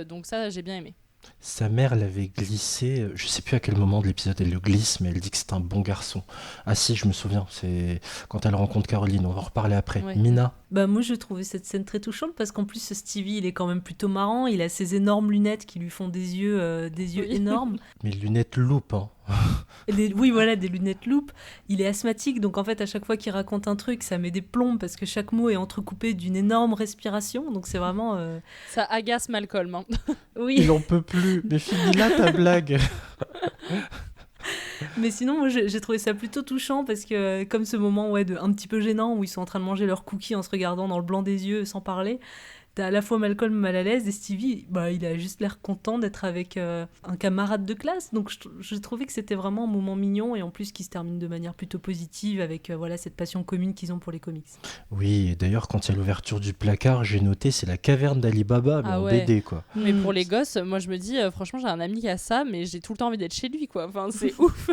Donc ça, j'ai bien aimé. Sa mère l'avait glissé, je sais plus à quel moment de l'épisode elle le glisse, mais elle dit que c'est un bon garçon. Ah si, je me souviens, c'est quand elle rencontre Caroline, on va en reparler après. Ouais. Mina. Bah moi je trouvais cette scène très touchante parce qu'en plus Stevie il est quand même plutôt marrant, il a ses énormes lunettes qui lui font des yeux énormes. Mais lunettes loupe, hein. Oui voilà, des lunettes loupe. Il est asthmatique donc en fait à chaque fois qu'il raconte un truc ça met des plombs parce que chaque mot est entrecoupé d'une énorme respiration, donc c'est vraiment... Ça agace Malcolm, hein. Oui. Il en peut plus, mais finis là ta blague. Mais sinon, moi, j'ai trouvé ça plutôt touchant parce que, comme ce moment un petit peu gênant où ils sont en train de manger leurs cookies en se regardant dans le blanc des yeux sans parler, t'as à la fois Malcolm mal à l'aise et Stevie, il a juste l'air content d'être avec un camarade de classe. Donc, je trouvais que c'était vraiment un moment mignon et en plus qui se termine de manière plutôt positive avec cette passion commune qu'ils ont pour les comics. Oui, et d'ailleurs, quand il y a l'ouverture du placard, j'ai noté, c'est la caverne d'Ali Baba, mais en BD, quoi. Mais pour les gosses, moi je me dis, franchement, j'ai un ami qui a ça, mais j'ai tout le temps envie d'être chez lui, quoi. Enfin, c'est ouf.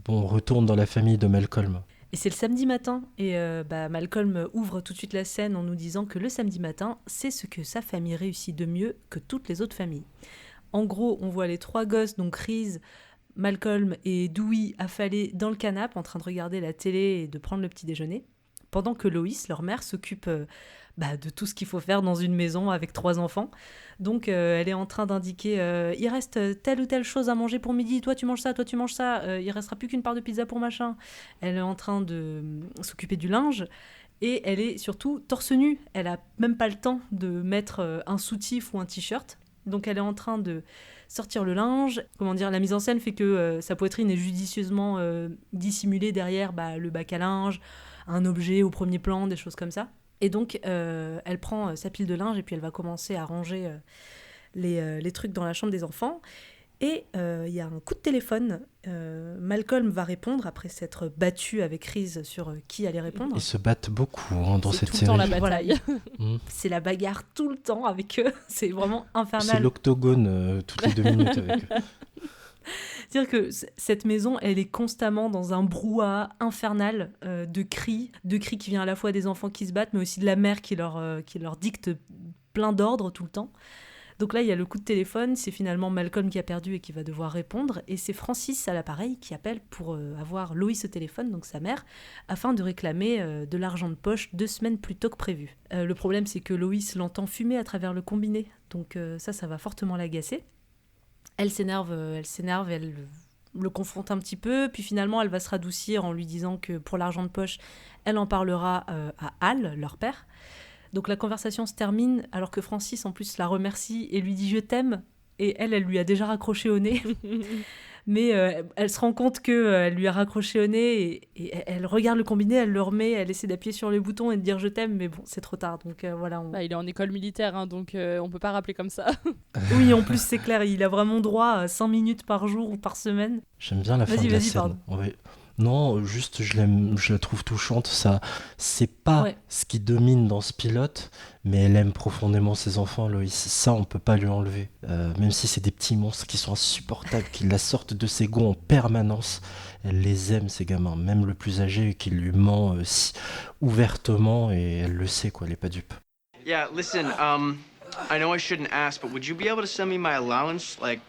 Bon, on retourne dans la famille de Malcolm. Et c'est le samedi matin, et Malcolm ouvre tout de suite la scène en nous disant que le samedi matin, c'est ce que sa famille réussit de mieux que toutes les autres familles. En gros, on voit les 3 gosses, donc Reese, Malcolm et Dewey affalés dans le canapé en train de regarder la télé et de prendre le petit déjeuner, pendant que Lois, leur mère, s'occupe de tout ce qu'il faut faire dans une maison avec 3 enfants. Donc elle est en train d'indiquer il reste telle ou telle chose à manger pour midi, toi tu manges ça, il restera plus qu'une part de pizza pour machin. Elle est en train de s'occuper du linge. Et elle est surtout torse nu. Elle a même pas le temps de mettre un soutif ou un t-shirt. Donc elle est en train de sortir le linge. Comment dire, la mise en scène fait que sa poitrine est judicieusement dissimulée derrière le bac à linge, un objet au premier plan, des choses comme ça. Et donc elle prend sa pile de linge et puis elle va commencer à ranger les trucs dans la chambre des enfants. Et il y a un coup de téléphone. Malcolm va répondre après s'être battu avec Reese sur qui allait répondre. Ils se battent beaucoup dans C'est cette tout le série. temps la bataille. C'est la bagarre tout le temps avec eux. C'est vraiment infernal. C'est l'octogone toutes les 2 minutes avec eux. C'est-à-dire que cette maison, elle est constamment dans un brouhaha infernal de cris qui viennent à la fois des enfants qui se battent, mais aussi de la mère qui leur dicte plein d'ordres tout le temps. Donc là, il y a le coup de téléphone, c'est finalement Malcolm qui a perdu et qui va devoir répondre, et c'est Francis à l'appareil qui appelle pour avoir Lois au téléphone, donc sa mère, afin de réclamer de l'argent de poche 2 semaines plus tôt que prévu. Le problème, c'est que Lois l'entend fumer à travers le combiné, donc ça va fortement l'agacer. Elle s'énerve, elle le confronte un petit peu, puis finalement elle va se radoucir en lui disant que pour l'argent de poche, elle en parlera à Al, leur père. Donc la conversation se termine alors que Francis en plus la remercie et lui dit « je t'aime » et elle lui a déjà raccroché au nez. Mais elle se rend compte qu'elle lui a raccroché au nez et elle regarde le combiné, elle le remet, elle essaie d'appuyer sur les boutons et de dire « je t'aime », mais bon, c'est trop tard. Donc voilà. Il est en école militaire, hein, donc on peut pas rappeler comme ça. Oui, en plus c'est clair, il a vraiment droit à 5 minutes par jour ou par semaine. J'aime bien la fin de la scène. Pardon. Ouais. Non, juste je la trouve touchante. Ça, c'est pas ce qui domine dans ce pilote, mais elle aime profondément ses enfants, Lois. Ça, on peut pas lui enlever. Même si c'est des petits monstres qui sont insupportables, qui la sortent de ses gonds en permanence, elle les aime, ces gamins. Même le plus âgé qui lui ment si ouvertement, et elle le sait, quoi. Elle est pas dupe. Yeah, listen, I know I shouldn't ask, but would you be able to send me my allowance, like,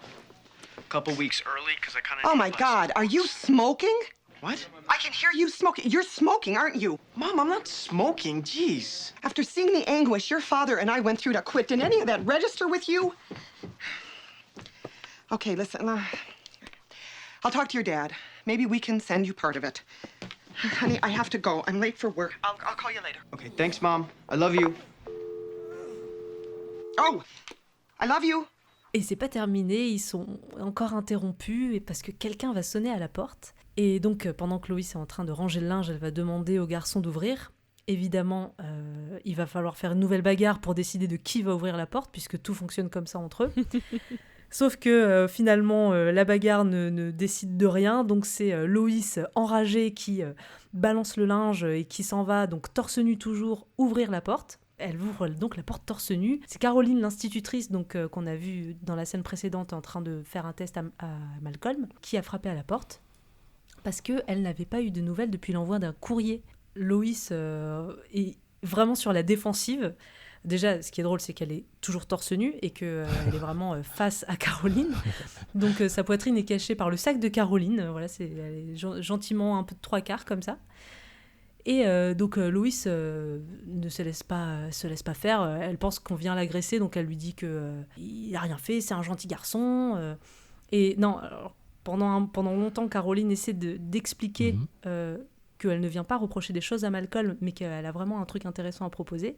a couple weeks early? Because I kind of. Oh my God, are you smoking? What? I can hear you smoking. You're smoking, aren't you? Mom, I'm not smoking, jeez. After seeing the anguish your father and I went through to quit, did any of that register with you? Okay, listen, I'll talk to your dad. Maybe we can send you part of it. Honey, I have to go. I'm late for work. I'll call you later. Okay, thanks, Mom. I love you. Oh, I love you. Et c'est pas terminé, ils sont encore interrompus et parce que quelqu'un va sonner à la porte. Et donc, pendant que Lois est en train de ranger le linge, elle va demander au garçon d'ouvrir. Évidemment, il va falloir faire une nouvelle bagarre pour décider de qui va ouvrir la porte, puisque tout fonctionne comme ça entre eux. Sauf que finalement, la bagarre ne décide de rien. Donc c'est Lois enragée qui balance le linge et qui s'en va, donc torse nu toujours, ouvrir la porte. Elle ouvre donc la porte torse nu. C'est Caroline, l'institutrice, donc qu'on a vue dans la scène précédente en train de faire un test à Malcolm, qui a frappé à la porte parce qu'elle n'avait pas eu de nouvelles depuis l'envoi d'un courrier. Lois est vraiment sur la défensive. Déjà, ce qui est drôle, c'est qu'elle est toujours torse nu et qu'elle est vraiment face à Caroline. Donc sa poitrine est cachée par le sac de Caroline. Voilà, elle est gentiment un peu de 3/4 comme ça. Et donc Lois ne se laisse pas faire. Elle pense qu'on vient l'agresser, donc elle lui dit qu'il n'a rien fait, c'est un gentil garçon. Et non, alors, pendant longtemps, Caroline essaie d'expliquer qu'elle ne vient pas reprocher des choses à Malcolm, mais qu'elle a vraiment un truc intéressant à proposer.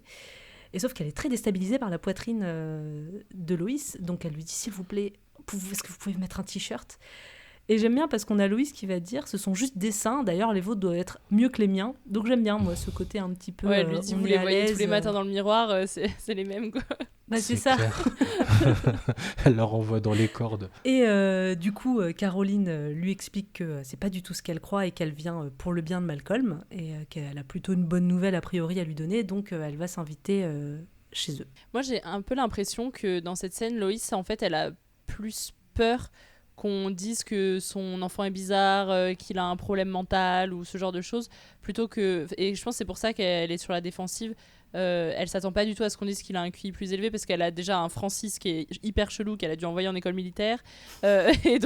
Et sauf qu'elle est très déstabilisée par la poitrine de Lois, donc elle lui dit « S'il vous plaît, est-ce que vous pouvez mettre un t-shirt ?» Et j'aime bien parce qu'on a Lois qui va dire « Ce sont juste des seins, d'ailleurs les vôtres doivent être mieux que les miens. » Donc j'aime bien, moi, ce côté un petit peu... Ouais, elle lui dit « Vous les voyez tous les matins dans le miroir, c'est les mêmes, quoi. » Bah, c'est ça. Elle leur envoie dans les cordes. Et du coup, Caroline lui explique que c'est pas du tout ce qu'elle croit et qu'elle vient pour le bien de Malcolm et qu'elle a plutôt une bonne nouvelle a priori à lui donner, donc elle va s'inviter chez eux. Moi, j'ai un peu l'impression que dans cette scène, Lois, en fait, elle a plus peur qu'on dise que son enfant est bizarre, qu'il a un problème mental ou ce genre de choses, plutôt que... Et je pense que c'est pour ça qu'elle est sur la défensive, Elle s'attend pas du tout à ce qu'on dise qu'il a un QI plus élevé parce qu'elle a déjà un Francis qui est hyper chelou, qu'elle a dû envoyer en école militaire, et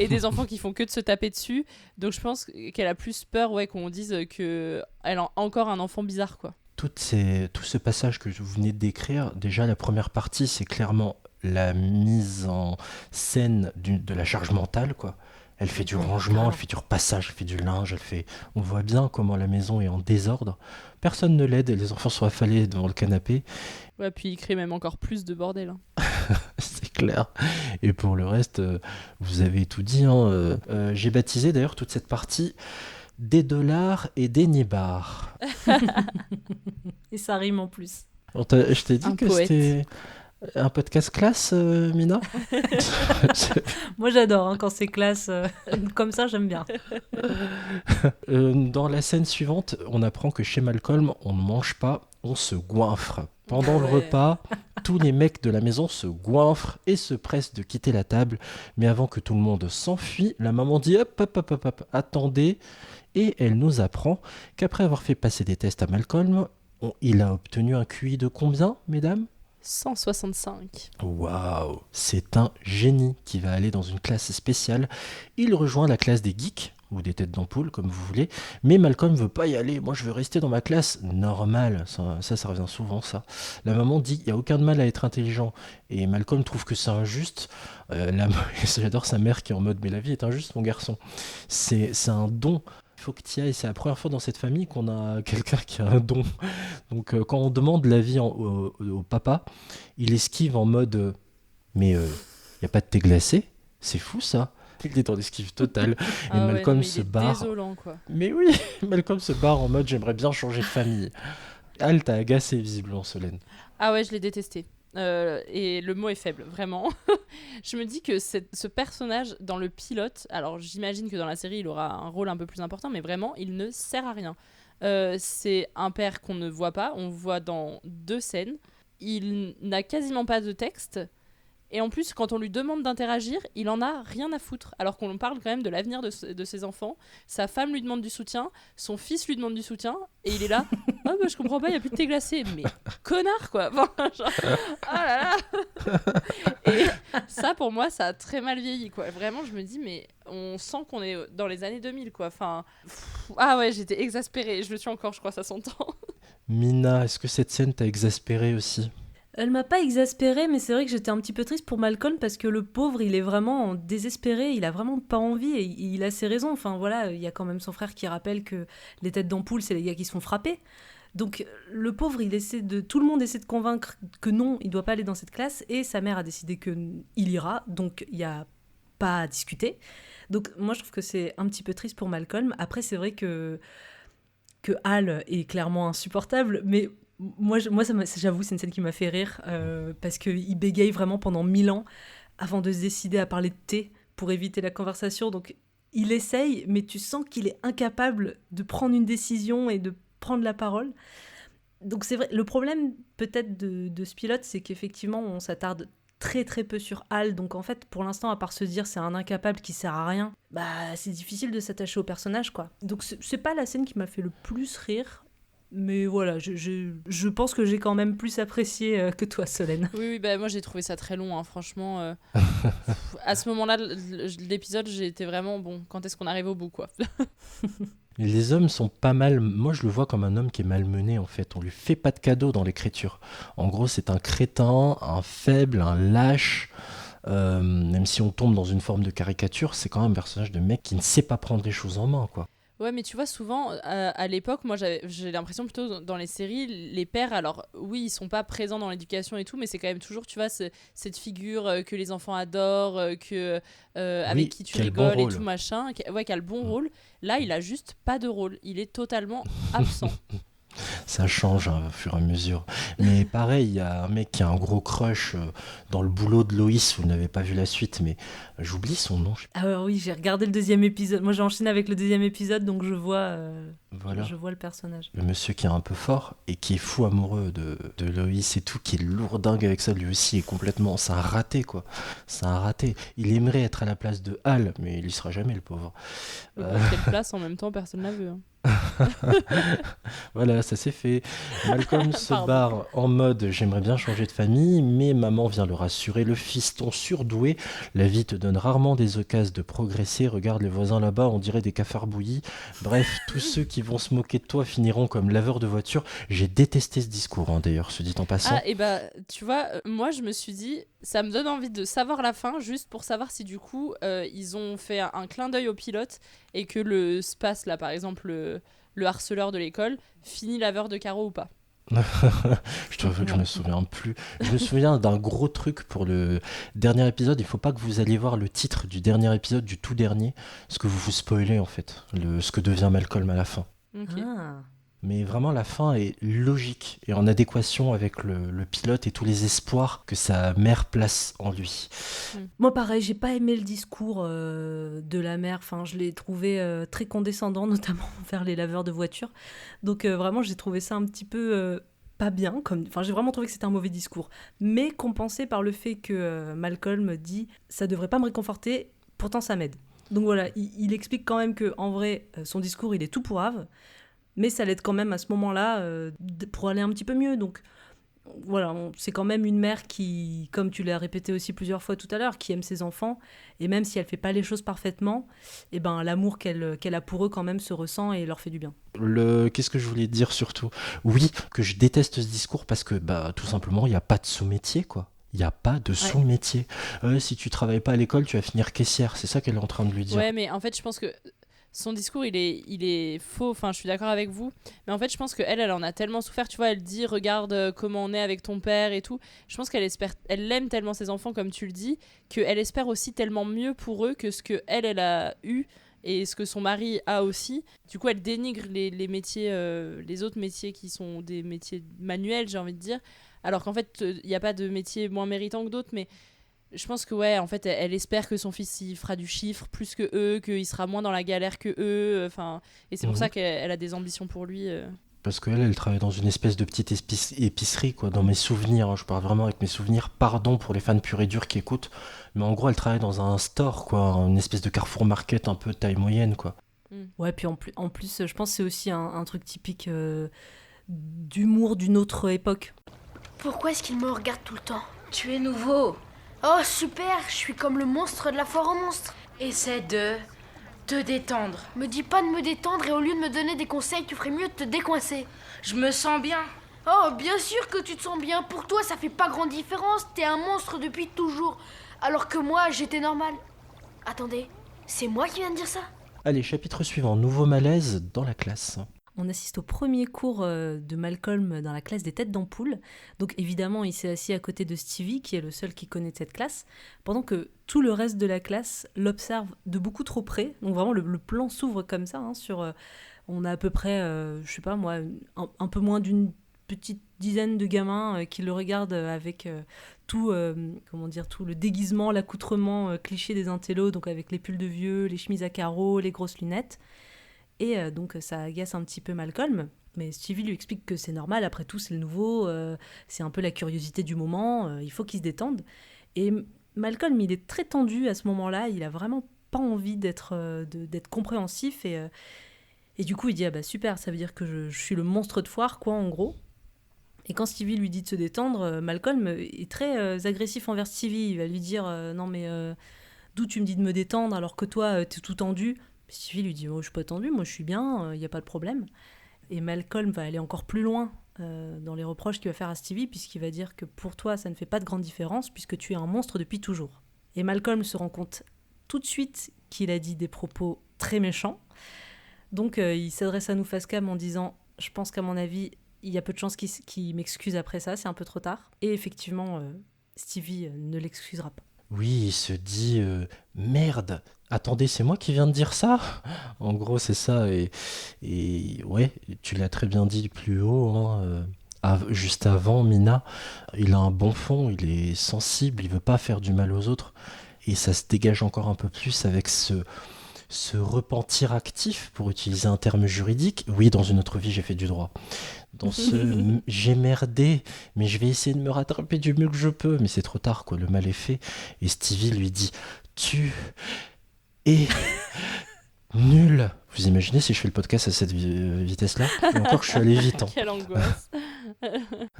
des enfants qui font que de se taper dessus. Donc je pense qu'elle a plus peur qu'on dise qu'elle a encore un enfant bizarre, quoi. Tout ce passage que vous venez de décrire, déjà la première partie, c'est clairement la mise en scène de la charge mentale, quoi. Elle fait du rangement, elle fait du repassage, elle fait du linge, on voit bien comment la maison est en désordre. Personne ne l'aide et les enfants sont affalés devant le canapé. Ouais, puis il crée même encore plus de bordel. Hein. C'est clair. Et pour le reste, vous avez tout dit. Hein. J'ai baptisé d'ailleurs toute cette partie des dollars et des nibards. Et ça rime en plus. Je t'ai dit Un que poète. c'était un podcast classe, Mina. Moi j'adore quand c'est classe. Comme ça, j'aime bien. Dans la scène suivante, on apprend que chez Malcolm, on ne mange pas, on se goinfre. Pendant le repas, tous les mecs de la maison se goinfrent et se pressent de quitter la table. Mais avant que tout le monde s'enfuit, la maman dit hop, attendez. Et elle nous apprend qu'après avoir fait passer des tests à Malcolm, il a obtenu un QI de combien, mesdames ? 165. Waouh, c'est un génie qui va aller dans une classe spéciale. Il rejoint la classe des geeks, ou des têtes d'ampoule, comme vous voulez, mais Malcolm veut pas y aller. Moi, je veux rester dans ma classe normale. Ça revient souvent, ça. La maman dit, il n'y a aucun mal à être intelligent. Et Malcolm trouve que c'est injuste. J'adore sa mère qui est en mode, mais la vie est injuste, mon garçon. C'est un don. Il faut que tu y ailles. C'est la première fois dans cette famille qu'on a quelqu'un qui a un don. Donc, quand on demande l'avis au papa, il esquive en mode mais il n'y a pas de thé glacé ? C'est fou, ça. Il est en esquive totale. Et Malcolm se barre. Désolant, quoi. Mais oui, Malcolm se barre en mode j'aimerais bien changer de famille. Al t'a agacé visiblement, Solène. Ah ouais, je l'ai détesté. Et le mot est faible, vraiment. Je me dis que ce personnage dans le pilote, alors j'imagine que dans la série il aura un rôle un peu plus important, mais vraiment il ne sert à rien. C'est un père qu'on ne voit pas, on voit dans 2 scènes. Il n'a quasiment pas de texte. Et en plus, quand on lui demande d'interagir, il en a rien à foutre. Alors qu'on parle quand même de l'avenir de ses enfants. Sa femme lui demande du soutien, son fils lui demande du soutien, et il est là. Ah bah je comprends pas, il y a plus de thé glacé. Mais connard quoi. Enfin, genre, oh là là. Et ça pour moi, ça a très mal vieilli quoi. Vraiment, je me dis mais on sent qu'on est dans les années 2000 quoi. Enfin, ah ouais, j'étais exaspérée. Je le suis encore, je crois, ça s'entend. Mina, est-ce que cette scène t'a exaspérée aussi ? Elle m'a pas exaspérée, mais c'est vrai que j'étais un petit peu triste pour Malcolm parce que le pauvre, il est vraiment désespéré, il a vraiment pas envie et il a ses raisons. Enfin voilà, il y a quand même son frère qui rappelle que les têtes d'ampoule, c'est les gars qui se font frapper. Donc le pauvre, tout le monde essaie de convaincre que non, il doit pas aller dans cette classe et sa mère a décidé qu'il ira, donc il y a pas à discuter. Donc moi je trouve que c'est un petit peu triste pour Malcolm. Après c'est vrai que Hal est clairement insupportable, mais moi j'avoue, c'est une scène qui m'a fait rire parce qu'il bégaye vraiment pendant 1000 ans avant de se décider à parler de thé pour éviter la conversation. Donc il essaye, mais tu sens qu'il est incapable de prendre une décision et de prendre la parole. Donc c'est vrai, le problème peut-être de ce pilote, c'est qu'effectivement on s'attarde très très peu sur Hal. Donc en fait, pour l'instant, à part se dire c'est un incapable qui sert à rien, bah c'est difficile de s'attacher au personnage quoi. Donc c'est pas la scène qui m'a fait le plus rire. Mais voilà, je pense que j'ai quand même plus apprécié que toi, Solène. Oui, bah, moi j'ai trouvé ça très long, hein, franchement. À ce moment-là, l'épisode, j'ai été vraiment, bon, quand est-ce qu'on arrive au bout, quoi. Les hommes sont pas mal... Moi, je le vois comme un homme qui est malmené, en fait. On lui fait pas de cadeau dans l'écriture. En gros, c'est un crétin, un faible, un lâche. Même si on tombe dans une forme de caricature, c'est quand même un personnage de mec qui ne sait pas prendre les choses en main, quoi. Ouais, mais tu vois, souvent, à l'époque, moi, j'ai l'impression plutôt dans les séries, les pères, alors oui, ils sont pas présents dans l'éducation et tout, mais c'est quand même toujours, tu vois, cette figure que les enfants adorent, avec qui tu rigoles et tout, machin, qui a le bon rôle. Là, il a juste pas de rôle. Il est totalement absent. Ça change au fur et à mesure. Mais pareil, il y a un mec qui a un gros crush dans le boulot de Loïs. Vous n'avez pas vu la suite, mais j'oublie son nom. Ah oui, j'ai regardé le 2e épisode. Moi, j'ai enchaîné avec le 2e épisode, donc je vois le personnage. Le monsieur qui est un peu fort et qui est fou amoureux de Loïs et tout, qui est lourdingue avec ça, lui aussi est complètement... C'est un raté, quoi. C'est un raté. Il aimerait être à la place de Hal, mais il y sera jamais, le pauvre. Quelle place, en même temps, personne ne la veut. Hein. Voilà, ça c'est fait. Malcolm se Pardon. barre en mode j'aimerais bien changer de famille, mais maman vient le rassurer. Le fiston surdoué, la vie te donne rarement des occasions de progresser. Regarde les voisins là-bas, on dirait des cafards bouillis. Bref, tous ceux qui vont se moquer de toi finiront comme laveurs de voitures. J'ai détesté ce discours, hein, d'ailleurs, se dit en passant. Ah, et bah, tu vois, moi je me suis dit, ça me donne envie de savoir la fin, juste pour savoir si du coup, ils ont fait un clin d'œil au pilote et que le space, là, par exemple, le harceleur de l'école, finit laveur de carreaux ou pas. Je t'avoue que je me souviens plus. Je me souviens d'un gros truc pour le dernier épisode. Il faut pas que vous alliez voir le titre du dernier épisode, du tout dernier, parce que vous vous spoilez en fait, ce que devient Malcolm à la fin. Ok. Ah. Mais vraiment, la fin est logique et en adéquation avec le pilote et tous les espoirs que sa mère place en lui. Moi, pareil, j'ai pas aimé le discours de la mère. Enfin, je l'ai trouvé très condescendant, notamment envers les laveurs de voitures. Donc, vraiment, j'ai trouvé ça un petit peu pas bien. Enfin, j'ai vraiment trouvé que c'était un mauvais discours. Mais compensé par le fait que Malcolm dit « ça devrait pas me réconforter, pourtant ça m'aide ». Donc voilà, il explique quand même que en vrai, son discours, il est tout pourrave. Mais ça l'aide quand même à ce moment-là pour aller un petit peu mieux. Donc voilà, c'est quand même une mère qui, comme tu l'as répété aussi plusieurs fois tout à l'heure, qui aime ses enfants. Et même si elle fait pas les choses parfaitement, eh ben, l'amour qu'elle a pour eux quand même se ressent et leur fait du bien. Qu'est-ce que je voulais dire surtout? Oui, que je déteste ce discours parce que tout simplement, il n'y a pas de sous-métier, quoi. Il n'y a pas de sous-métier. Si tu travailles pas à l'école, tu vas finir caissière. C'est ça qu'elle est en train de lui dire. Ouais, mais en fait, je pense que son discours, il est faux. Enfin, je suis d'accord avec vous. Mais en fait, je pense qu'elle en a tellement souffert. Tu vois, elle dit, regarde comment on est avec ton père et tout. Je pense elle aime tellement ses enfants, comme tu le dis, qu'elle espère aussi tellement mieux pour eux que ce qu'elle a eu et ce que son mari a aussi. Du coup, elle dénigre les métiers, les autres métiers qui sont des métiers manuels, j'ai envie de dire. Alors qu'en fait, il n'y a pas de métier moins méritant que d'autres, mais je pense que ouais, en fait, elle espère que son fils il fera du chiffre plus que eux, qu'il sera moins dans la galère que eux. Enfin, et c'est pour ça qu'elle a des ambitions pour lui. Parce qu'elle travaille dans une espèce de petite épicerie, quoi, dans mes souvenirs. Hein, je parle vraiment avec mes souvenirs. Pardon pour les fans purs et durs qui écoutent. Mais en gros, elle travaille dans un store, quoi, une espèce de Carrefour Market un peu taille moyenne, quoi. Ouais, puis en plus, je pense que c'est aussi un truc typique d'humour d'une autre époque. Pourquoi est-ce qu'il me regarde tout le temps? Tu es nouveau. Oh super, je suis comme le monstre de la foire aux monstres. Essaie de te détendre. Me dis pas de me détendre et au lieu de me donner des conseils, tu ferais mieux de te décoincer. Je me sens bien. Oh, bien sûr que tu te sens bien. Pour toi, ça fait pas grande différence. T'es un monstre depuis toujours. Alors que moi, j'étais normal. Attendez, c'est moi qui viens de dire ça? Allez, chapitre suivant. Nouveau malaise dans la classe. On assiste au premier cours de Malcolm dans la classe des têtes d'ampoule. Donc évidemment, il s'est assis à côté de Stevie, qui est le seul qui connaît cette classe, pendant que tout le reste de la classe l'observe de beaucoup trop près. Donc vraiment, le plan s'ouvre comme ça. On a à peu près, je sais pas moi, un peu moins d'une petite dizaine de gamins qui le regardent avec tout le déguisement, l'accoutrement cliché des intellos, donc avec les pulls de vieux, les chemises à carreaux, les grosses lunettes. Et donc ça agace un petit peu Malcolm, mais Stevie lui explique que c'est normal, après tout c'est le nouveau, c'est un peu la curiosité du moment, il faut qu'il se détende. Et Malcolm, il est très tendu à ce moment-là, il a vraiment pas envie d'être compréhensif, et du coup il dit « Ah bah super, ça veut dire que je suis le monstre de foire, quoi, en gros ». Et quand Stevie lui dit de se détendre, Malcolm est très agressif envers Stevie, il va lui dire « Non mais d'où tu me dis de me détendre alors que toi t'es tout tendu ?» Stevie lui dit « Oh, je suis pas tendu, moi je suis bien, il n'y a pas de problème ». Et Malcolm va aller encore plus loin dans les reproches qu'il va faire à Stevie, puisqu'il va dire que pour toi ça ne fait pas de grande différence puisque tu es un monstre depuis toujours. Et Malcolm se rend compte tout de suite qu'il a dit des propos très méchants. Donc il s'adresse à nous Fascam en disant « Je pense qu'à mon avis, il y a peu de chances qu'il m'excuse après ça, c'est un peu trop tard ». Et effectivement, Stevie ne l'excusera pas. Oui, il se dit merde, attendez, c'est moi qui viens de dire ça? En gros, c'est ça. Et ouais, tu l'as très bien dit plus haut, hein, juste avant, Mina. Il a un bon fond, il est sensible, il veut pas faire du mal aux autres. Et ça se dégage encore un peu plus avec ce repentir actif, pour utiliser un terme juridique. Oui, dans une autre vie, j'ai fait du droit. Dans ce j'ai merdé, mais je vais essayer de me rattraper du mieux que je peux. Mais c'est trop tard, quoi, le mal est fait. Et Stevie lui dit « Tu es nul ». Vous imaginez si je fais le podcast à cette vitesse-là? Et encore que je suis allé vite. Hein. Quelle angoisse.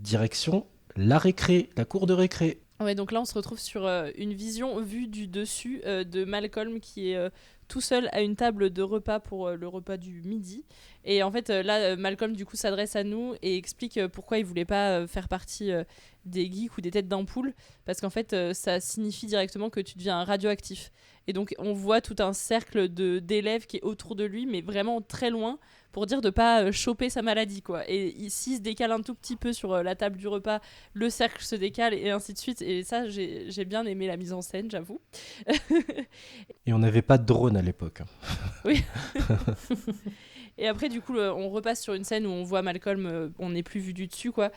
Direction la récré, la cour de récré. Ouais, donc là on se retrouve sur une vision vue du dessus de Malcolm qui est tout seul à une table de repas pour le repas du midi. Et en fait là Malcolm du coup s'adresse à nous et explique pourquoi il voulait pas faire partie des geeks ou des têtes d'ampoule, parce qu'en fait ça signifie directement que tu deviens radioactif. Et donc on voit tout un cercle d'élèves qui est autour de lui, mais vraiment très loin, pour dire de pas choper sa maladie, quoi. Et s'il se décale un tout petit peu sur la table du repas, le cercle se décale et ainsi de suite. Et ça, j'ai bien aimé la mise en scène, j'avoue. Et on n'avait pas de drone à l'époque. Oui. Et après, du coup, on repasse sur une scène où on voit Malcolm, on n'est plus vu du dessus, quoi,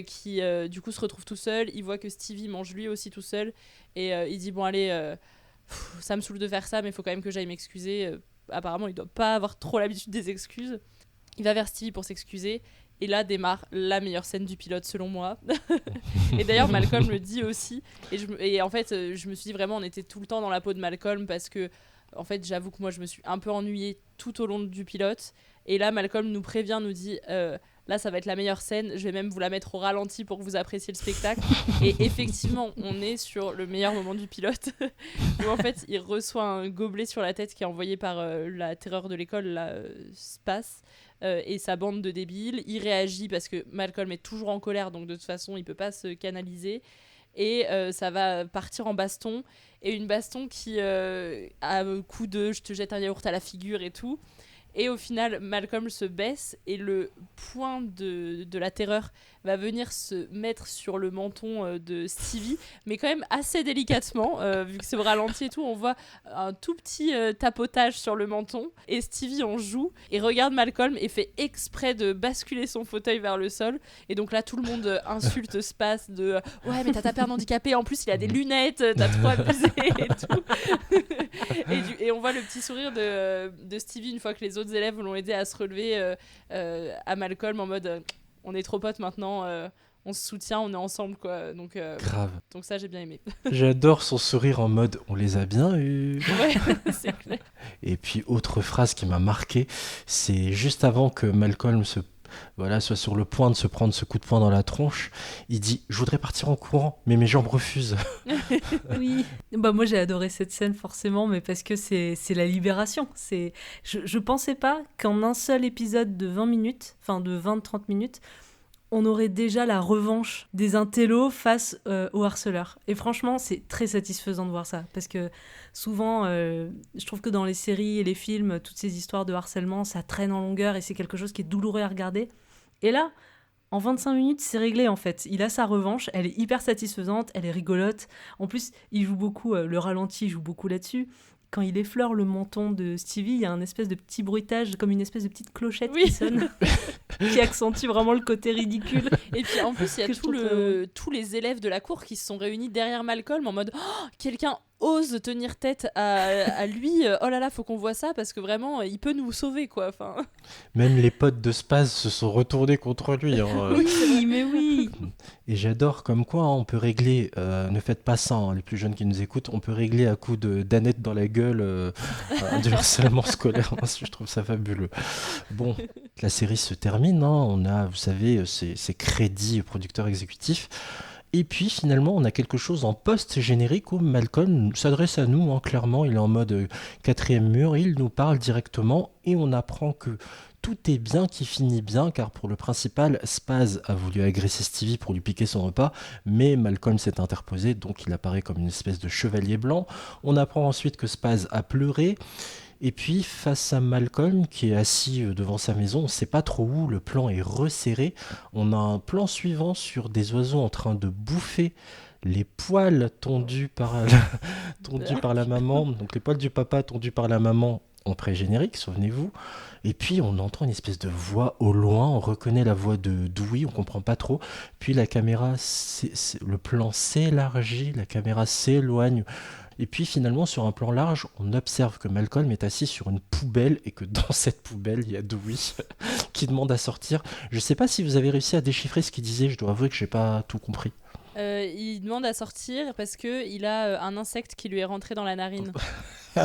qui du coup se retrouve tout seul. Il voit que Stevie mange lui aussi tout seul. Et il dit, bon allez, ça me saoule de faire ça, mais il faut quand même que j'aille m'excuser. Apparemment, il doit pas avoir trop l'habitude des excuses. Il va vers Stevie pour s'excuser. Et là démarre la meilleure scène du pilote, selon moi. Et d'ailleurs, Malcolm le dit aussi. Et en fait, je me suis dit vraiment, on était tout le temps dans la peau de Malcolm, parce que, en fait, j'avoue que moi, je me suis un peu ennuyée tout au long du pilote. Et là, Malcolm nous prévient, nous dit... là, ça va être la meilleure scène. Je vais même vous la mettre au ralenti pour que vous appréciez le spectacle. Et effectivement, on est sur le meilleur moment du pilote. Où en fait, il reçoit un gobelet sur la tête qui est envoyé par la terreur de l'école, la Space, et sa bande de débiles. Il réagit parce que Malcolm est toujours en colère, donc de toute façon, il peut pas se canaliser. Et ça va partir en baston. Et une baston qui a coup de « je te jette un yaourt à la figure » et tout. Et au final, Malcolm se baisse et le point de la terreur va venir se mettre sur le menton de Stevie, mais quand même assez délicatement, vu que c'est au ralenti et tout, on voit un tout petit tapotage sur le menton, et Stevie en joue et regarde Malcolm et fait exprès de basculer son fauteuil vers le sol. Et donc là, tout le monde insulte Space de « ouais, mais t'as tapé un handicapé, en plus il a des lunettes, t'as trop abusé » et tout. Et on voit le petit sourire de Stevie une fois que les autres élèves l'ont aidé à se relever à Malcolm en mode on est trop potes maintenant, on se soutient, on est ensemble, quoi. Donc, Grave. Donc ça, j'ai bien aimé. J'adore son sourire en mode on les a bien eus. Ouais, c'est clair. Et puis autre phrase qui m'a marqué, c'est juste avant que Malcolm soit sur le point de se prendre ce coup de poing dans la tronche, il dit « Je voudrais partir en courant, mais mes jambes refusent. » Oui, bah moi j'ai adoré cette scène forcément, mais parce que c'est la libération. Je pensais pas qu'en un seul épisode de 20 minutes, enfin de 20-30 minutes, on aurait déjà la revanche des intellos face aux harceleurs. Et franchement, c'est très satisfaisant de voir ça, parce que souvent, je trouve que dans les séries et les films, toutes ces histoires de harcèlement, ça traîne en longueur et c'est quelque chose qui est douloureux à regarder. Et là, en 25 minutes, c'est réglé en fait. Il a sa revanche, elle est hyper satisfaisante, elle est rigolote. En plus, il joue beaucoup, le ralenti joue beaucoup là-dessus. Quand il effleure le menton de Stevie, il y a un espèce de petit bruitage, comme une espèce de petite clochette qui sonne, qui accentue vraiment le côté ridicule. Et puis en plus, il y a tous les élèves de la cour qui se sont réunis derrière Malcolm en mode oh, quelqu'un ose tenir tête à lui, oh là là, faut qu'on voit ça parce que vraiment, il peut nous sauver, quoi. Enfin... Même les potes de Spaz se sont retournés contre lui. Hein. Oui, mais oui. Et j'adore comme quoi on peut régler, ne faites pas ça, hein, les plus jeunes qui nous écoutent, on peut régler à coup d'aneth dans la gueule du harcèlement scolaire. Je trouve ça fabuleux. Bon, la série se termine, hein, on a, vous savez, ces crédits producteurs exécutifs. Et puis finalement, on a quelque chose en post-générique où Malcolm s'adresse à nous, hein, clairement, il est en mode quatrième mur, il nous parle directement et on apprend que tout est bien qui finit bien, car pour le principal, Spaz a voulu agresser Stevie pour lui piquer son repas, mais Malcolm s'est interposé, donc il apparaît comme une espèce de chevalier blanc. On apprend ensuite que Spaz a pleuré. Et puis, face à Malcolm, qui est assis devant sa maison, on ne sait pas trop où, le plan est resserré. On a un plan suivant sur des oiseaux en train de bouffer les poils tondus par la maman. Donc, les poils du papa tondus par la maman en pré-générique, souvenez-vous. Et puis, on entend une espèce de voix au loin. On reconnaît la voix de Dewey, on ne comprend pas trop. Puis, la caméra, le plan s'élargit, la caméra s'éloigne. Et puis finalement, sur un plan large, on observe que Malcolm est assis sur une poubelle et que dans cette poubelle, il y a Dewey qui demande à sortir. Je ne sais pas si vous avez réussi à déchiffrer ce qu'il disait, je dois avouer que je n'ai pas tout compris. Il demande à sortir parce qu'il a un insecte qui lui est rentré dans la narine.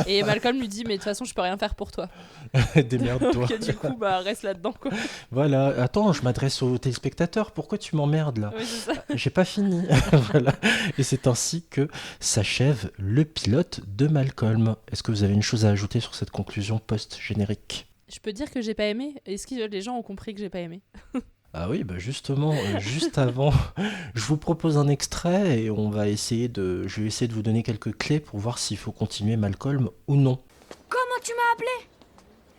Et Malcolm lui dit mais de toute façon je peux rien faire pour toi. Démerde-toi. Donc du coup reste là-dedans quoi. Voilà, attends, je m'adresse aux téléspectateurs, pourquoi tu m'emmerdes là? Oui c'est ça. J'ai pas fini. Voilà. Et c'est ainsi que s'achève le pilote de Malcolm. Est-ce que vous avez une chose à ajouter sur cette conclusion post-générique? Je peux dire que j'ai pas aimé. Est-ce que les gens ont compris que j'ai pas aimé? Ah oui, bah justement, juste avant, je vous propose un extrait et je vais essayer de vous donner quelques clés pour voir s'il faut continuer Malcolm ou non. Comment tu m'as appelé?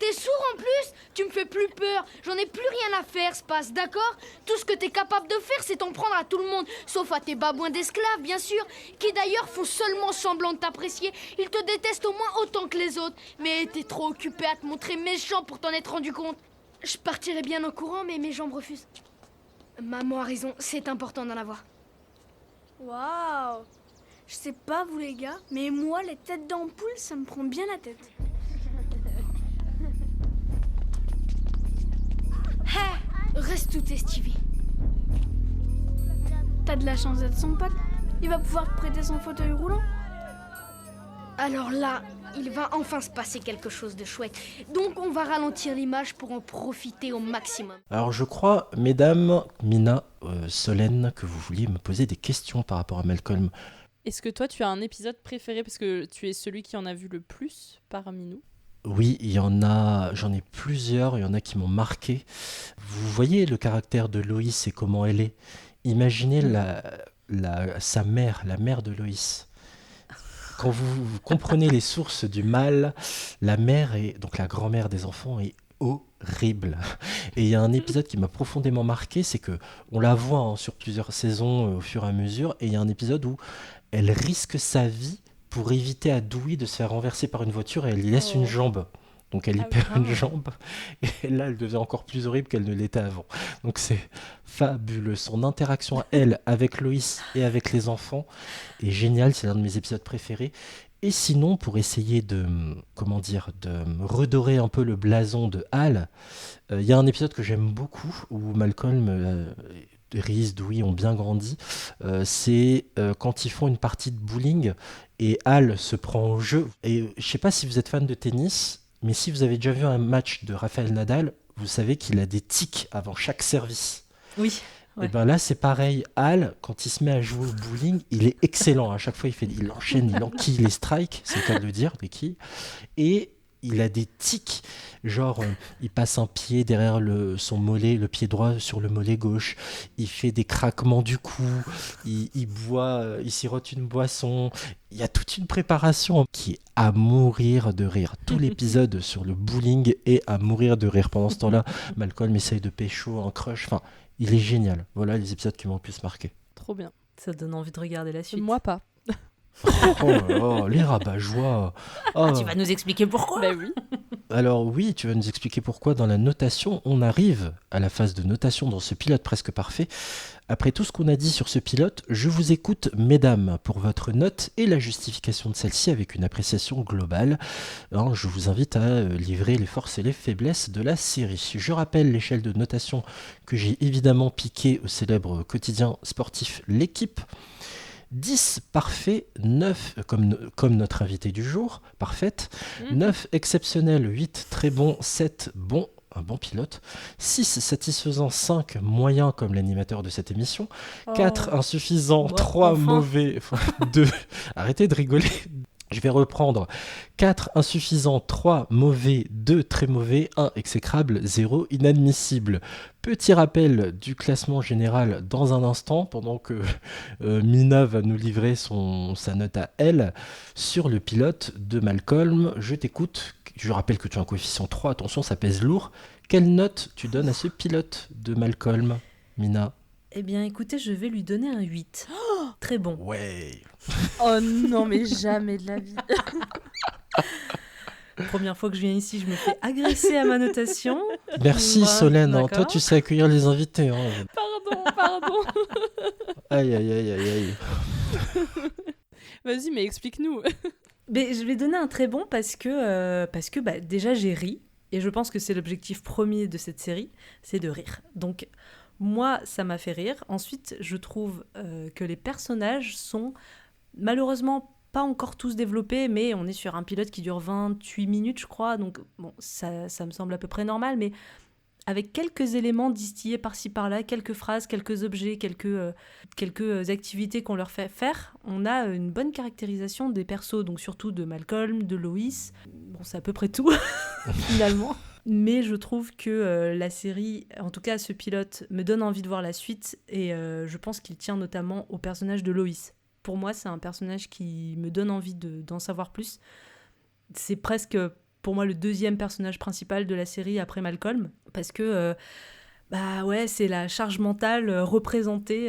T'es sourd en plus? Tu me fais plus peur. J'en ai plus rien à faire, Space, d'accord? Tout ce que t'es capable de faire, c'est t'en prendre à tout le monde. Sauf à tes babouins d'esclaves, bien sûr, qui d'ailleurs font seulement semblant de t'apprécier. Ils te détestent au moins autant que les autres. Mais t'es trop occupé à te montrer méchant pour t'en être rendu compte. Je partirais bien en courant, mais mes jambes refusent. Maman a raison, c'est important d'en avoir. Waouh! Je sais pas vous les gars, mais moi les têtes d'ampoule, ça me prend bien la tête. Reste tout Stevie. T'as de la chance d'être son pote. Il va pouvoir te prêter son fauteuil roulant. Alors là, il va enfin se passer quelque chose de chouette. Donc on va ralentir l'image pour en profiter au maximum. Alors je crois, mesdames, Mina, Solène, que vous vouliez me poser des questions par rapport à Malcolm. Est-ce que toi tu as un épisode préféré parce que tu es celui qui en a vu le plus parmi nous? Oui, j'en ai plusieurs, il y en a qui m'ont marqué. Vous voyez le caractère de Loïs et comment elle est. Imaginez sa mère, la mère de Loïs. Quand vous comprenez les sources du mal, la mère, donc la grand-mère des enfants, est horrible. Et il y a un épisode qui m'a profondément marqué, c'est que on la voit sur plusieurs saisons au fur et à mesure, et il y a un épisode où elle risque sa vie pour éviter à Dewey de se faire renverser par une voiture et elle lui laisse une jambe. Donc elle y perd une jambe et là elle devient encore plus horrible qu'elle ne l'était avant. Donc c'est fabuleux. Son interaction elle avec Loïs et avec les enfants est géniale, c'est l'un de mes épisodes préférés. Et sinon, pour essayer de redorer un peu le blason de Hal, il y a un épisode que j'aime beaucoup où Malcolm Reese, Dewey ont bien grandi. C'est quand ils font une partie de bowling et Hal se prend au jeu. Et je sais pas si vous êtes fan de tennis, mais si vous avez déjà vu un match de Rafael Nadal, vous savez qu'il a des tics avant chaque service. Oui. Ouais. Et ben là c'est pareil, Hal, quand il se met à jouer au bowling, il est excellent. À chaque fois il enchaîne, il enquille les strikes, c'est le cas de le dire, des quilles. Et il a des tics, genre il passe un pied derrière son mollet, le pied droit sur le mollet gauche, il fait des craquements du cou, il boit, il sirote une boisson, il y a toute une préparation qui est à mourir de rire. Tout l'épisode sur le bowling est à mourir de rire. Pendant ce temps-là, Malcolm essaye de pécho un crush, enfin, il est génial. Voilà les épisodes qui m'ont le plus marqué. Trop bien. Ça donne envie de regarder la suite. Moi pas. Les rabat-joie. Tu vas nous expliquer pourquoi? Bah oui. Alors oui, tu vas nous expliquer pourquoi dans la notation. On arrive à la phase de notation dans ce pilote presque parfait. Après tout ce qu'on a dit sur ce pilote, je vous écoute, mesdames, pour votre note et la justification de celle-ci avec une appréciation globale. Alors, je vous invite à livrer les forces et les faiblesses de la série. Je rappelle l'échelle de notation que j'ai évidemment piquée au célèbre quotidien sportif L'Équipe. 10 parfait, 9 comme notre invité du jour, parfaite, 9 exceptionnel, 8 très bon, 7 bon, un bon pilote, 6 satisfaisant, 5 moyen comme l'animateur de cette émission, 4 insuffisant, 3 mauvais, 2, arrêtez de rigoler. Je vais reprendre 4 insuffisants, 3 mauvais, 2 très mauvais, 1 exécrable, 0 inadmissible. Petit rappel du classement général dans un instant, pendant que Mina va nous livrer sa note à elle sur le pilote de Malcolm. Je t'écoute, je rappelle que tu as un coefficient 3, attention ça pèse lourd. Quelle note tu donnes à ce pilote de Malcolm, Mina? Eh bien écoutez, je vais lui donner un 8. Très bon. Ouais. Oh non, mais jamais de la vie. Première fois que je viens ici, je me fais agresser à ma notation. Merci Solène, toi tu sais accueillir les invités. Pardon. Aïe, aïe, aïe, aïe, aïe. Vas-y, mais explique-nous. Mais je vais donner un très bon parce que bah, déjà j'ai ri. Et je pense que c'est l'objectif premier de cette série, c'est de rire. Donc moi, ça m'a fait rire. Ensuite, je trouve que les personnages sont malheureusement pas encore tous développés, mais on est sur un pilote qui dure 28 minutes, je crois. Donc, bon, ça me semble à peu près normal, mais avec quelques éléments distillés par-ci par-là, quelques phrases, quelques objets, quelques activités qu'on leur fait faire, on a une bonne caractérisation des persos, donc surtout de Malcolm, de Lois. Bon, c'est à peu près tout, finalement. Mais je trouve que la série, en tout cas ce pilote, me donne envie de voir la suite, et je pense qu'il tient notamment au personnage de Lois. Pour moi, c'est un personnage qui me donne envie d'en savoir plus. C'est presque, pour moi, le deuxième personnage principal de la série après Malcolm, parce que c'est la charge mentale représentée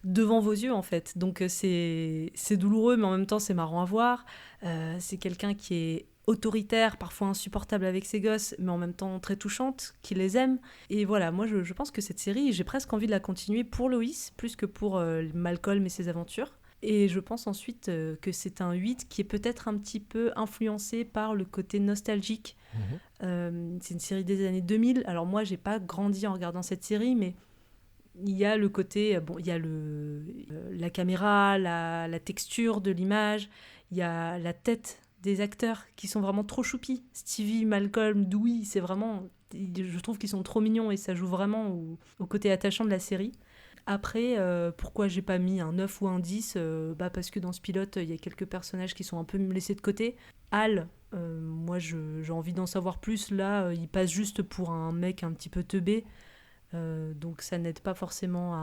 devant vos yeux, en fait. Donc c'est douloureux, mais en même temps, c'est marrant à voir. C'est quelqu'un qui est autoritaire, parfois insupportable avec ses gosses, mais en même temps très touchante, qui les aime. Et voilà, moi, je pense que cette série, j'ai presque envie de la continuer pour Lois, plus que pour Malcolm et ses aventures. Et je pense ensuite que c'est un 8 qui est peut-être un petit peu influencé par le côté nostalgique. C'est une série des années 2000. Alors moi, j'ai pas grandi en regardant cette série, mais il y a le côté... il y a la caméra, la texture de l'image, il y a la tête des acteurs qui sont vraiment trop choupis. Stevie, Malcolm, Dewey, c'est vraiment... Je trouve qu'ils sont trop mignons et ça joue vraiment au côté attachant de la série. Après, pourquoi j'ai pas mis un 9 ou un 10 parce que dans ce pilote, il y a quelques personnages qui sont un peu laissés de côté. Hal, moi j'ai envie d'en savoir plus. Là, il passe juste pour un mec un petit peu teubé. Donc ça n'aide pas forcément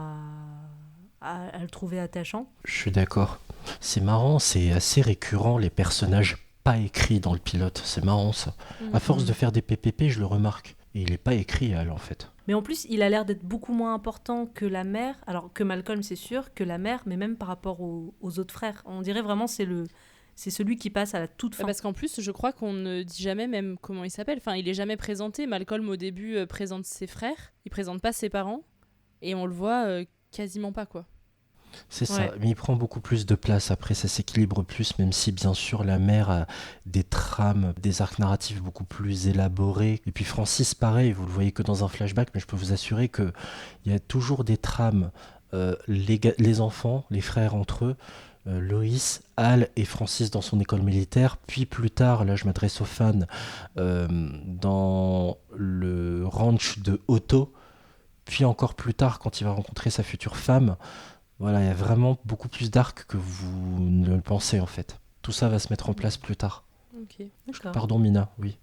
à le trouver attachant. Je suis d'accord. C'est marrant, c'est assez récurrent les personnages pas écrits dans le pilote. C'est marrant ça. À force de faire des PPP, je le remarque. Et il n'est pas écrit, Hal, en fait. Mais en plus, il a l'air d'être beaucoup moins important que la mère. Alors que Malcolm, c'est sûr, que la mère, mais même par rapport aux autres frères. On dirait vraiment c'est celui qui passe à la toute fin. Parce qu'en plus, je crois qu'on ne dit jamais même comment il s'appelle. Enfin, il est jamais présenté. Malcolm, au début, présente ses frères. Il présente pas ses parents. Et on le voit quasiment pas, quoi. C'est ça, mais il prend beaucoup plus de place. Après, ça s'équilibre plus, même si bien sûr la mère a des trames, des arcs narratifs beaucoup plus élaborés. Et puis Francis, pareil, vous le voyez que dans un flashback, mais je peux vous assurer qu'il y a toujours des trames. Les enfants, les frères entre eux, Lois, Hal et Francis dans son école militaire, puis plus tard, là je m'adresse aux fans, dans le ranch de Otto, puis encore plus tard quand il va rencontrer sa future femme. Voilà, il y a vraiment beaucoup plus d'arcs que vous ne le pensez en fait. Tout ça va se mettre en place plus tard. Ok, d'accord. Pardon Mina, oui.